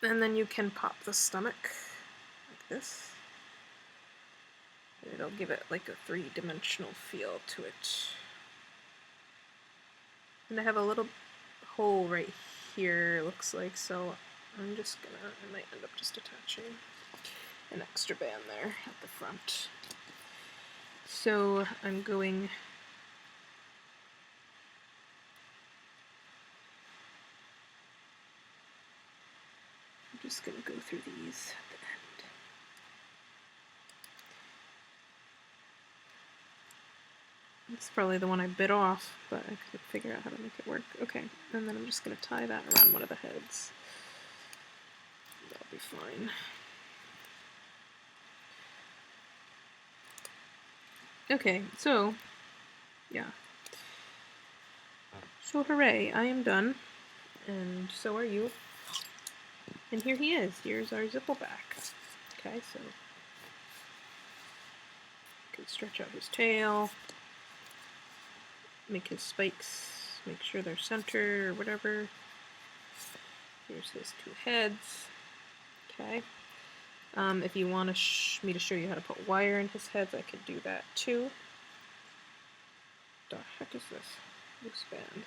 And then you can pop the stomach like this. It'll give it like a three-dimensional feel to it. And I have a little hole right here, looks like, so I'm just gonna, I might end up just attaching an extra band there at the front. So I'm just gonna go through these at the end. It's probably the one I bit off, but I could figure out how to make it work. Okay, and then I'm just gonna tie that around one of the heads. That'll be fine. Okay, so, yeah. So hooray, I am done, and so are you. And here he is. Here's our Zippleback. Okay, so can stretch out his tail, make his spikes, make sure they're center or whatever. Here's his two heads. Okay. If you want me to show you how to put wire in his heads, I could do that too. The heck is this? Loose band.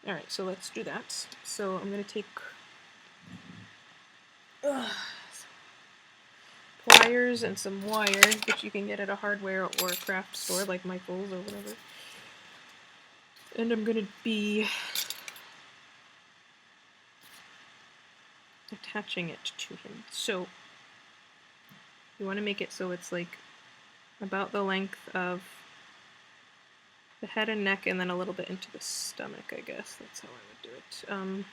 Alright, so let's do that. So I'm going to take pliers and some wire, which you can get at a hardware or a craft store like Michael's or whatever. And I'm going to be attaching it to him. So you want to make it so it's like about the length of the head and neck, and then a little bit into the stomach, I guess. That's how I would do it.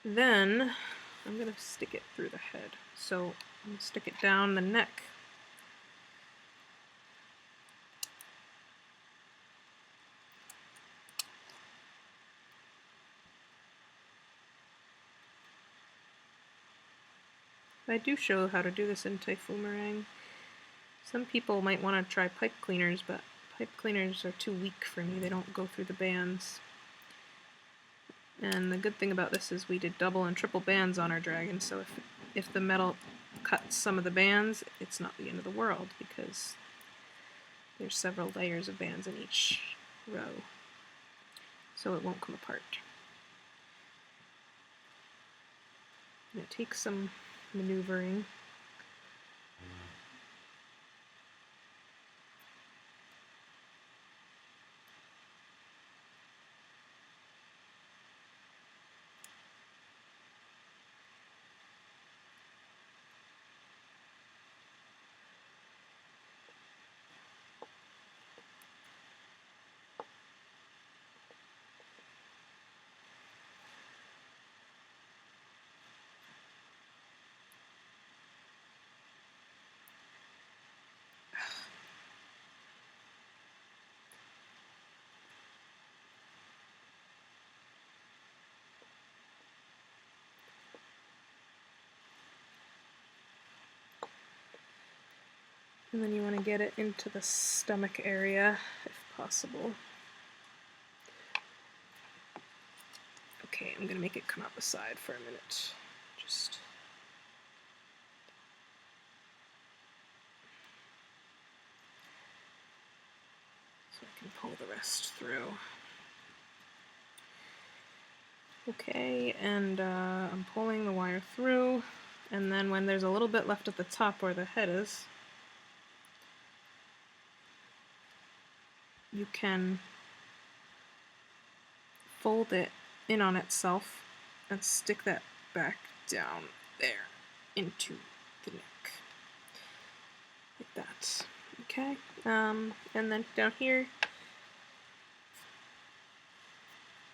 Then I'm going to stick it through the head. So I'm going to stick it down the neck. I do show how to do this in Typhomerang. Some people might want to try pipe cleaners, but pipe cleaners are too weak for me. They don't go through the bands. And the good thing about this is we did double and triple bands on our dragon, so if the metal cuts some of the bands, it's not the end of the world, because there's several layers of bands in each row, so it won't come apart. And it takes some maneuvering. And then you want to get it into the stomach area, if possible. Okay, I'm going to make it come out the side for a minute. Just... so I can pull the rest through. Okay, and I'm pulling the wire through, and then when there's a little bit left at the top where the head is, you can fold it in on itself and stick that back down there into the neck, like that. Okay, and then down here,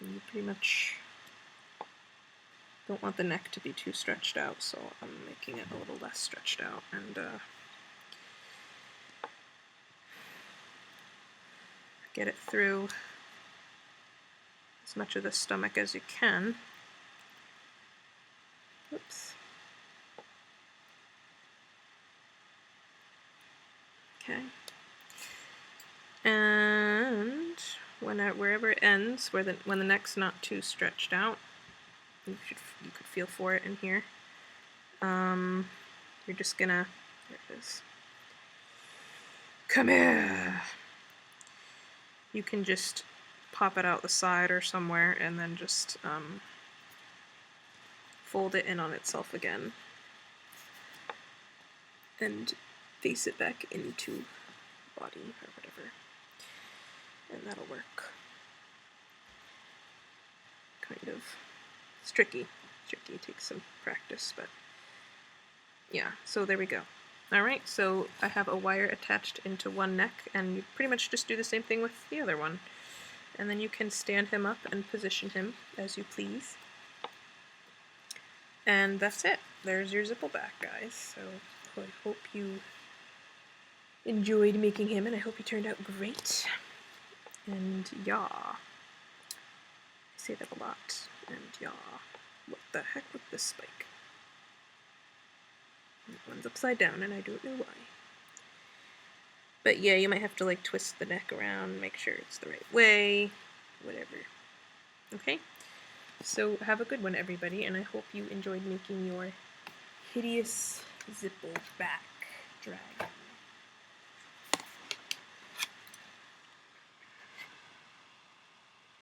you pretty much don't want the neck to be too stretched out, so I'm making it a little less stretched out, and get it through as much of the stomach as you can. Oops. Okay. And wherever it ends, when the neck's not too stretched out, you could feel for it in here. You're just gonna, there it is. Come here. You can just pop it out the side or somewhere and then just fold it in on itself again and face it back into the body or whatever, and that'll work. Kind of. It's tricky. It takes some practice, but yeah, so there we go. Alright, so I have a wire attached into one neck, and you pretty much just do the same thing with the other one. And then you can stand him up and position him as you please. And that's it. There's your Zippleback, guys. So I hope you enjoyed making him, and I hope he turned out great. And yeah. I say that a lot. And yeah. What the heck with this spike? That one's upside down and I don't know why. But yeah, you might have to like twist the neck around, make sure it's the right way, whatever. Okay? So have a good one, everybody, and I hope you enjoyed making your hideous Zippleback dragon.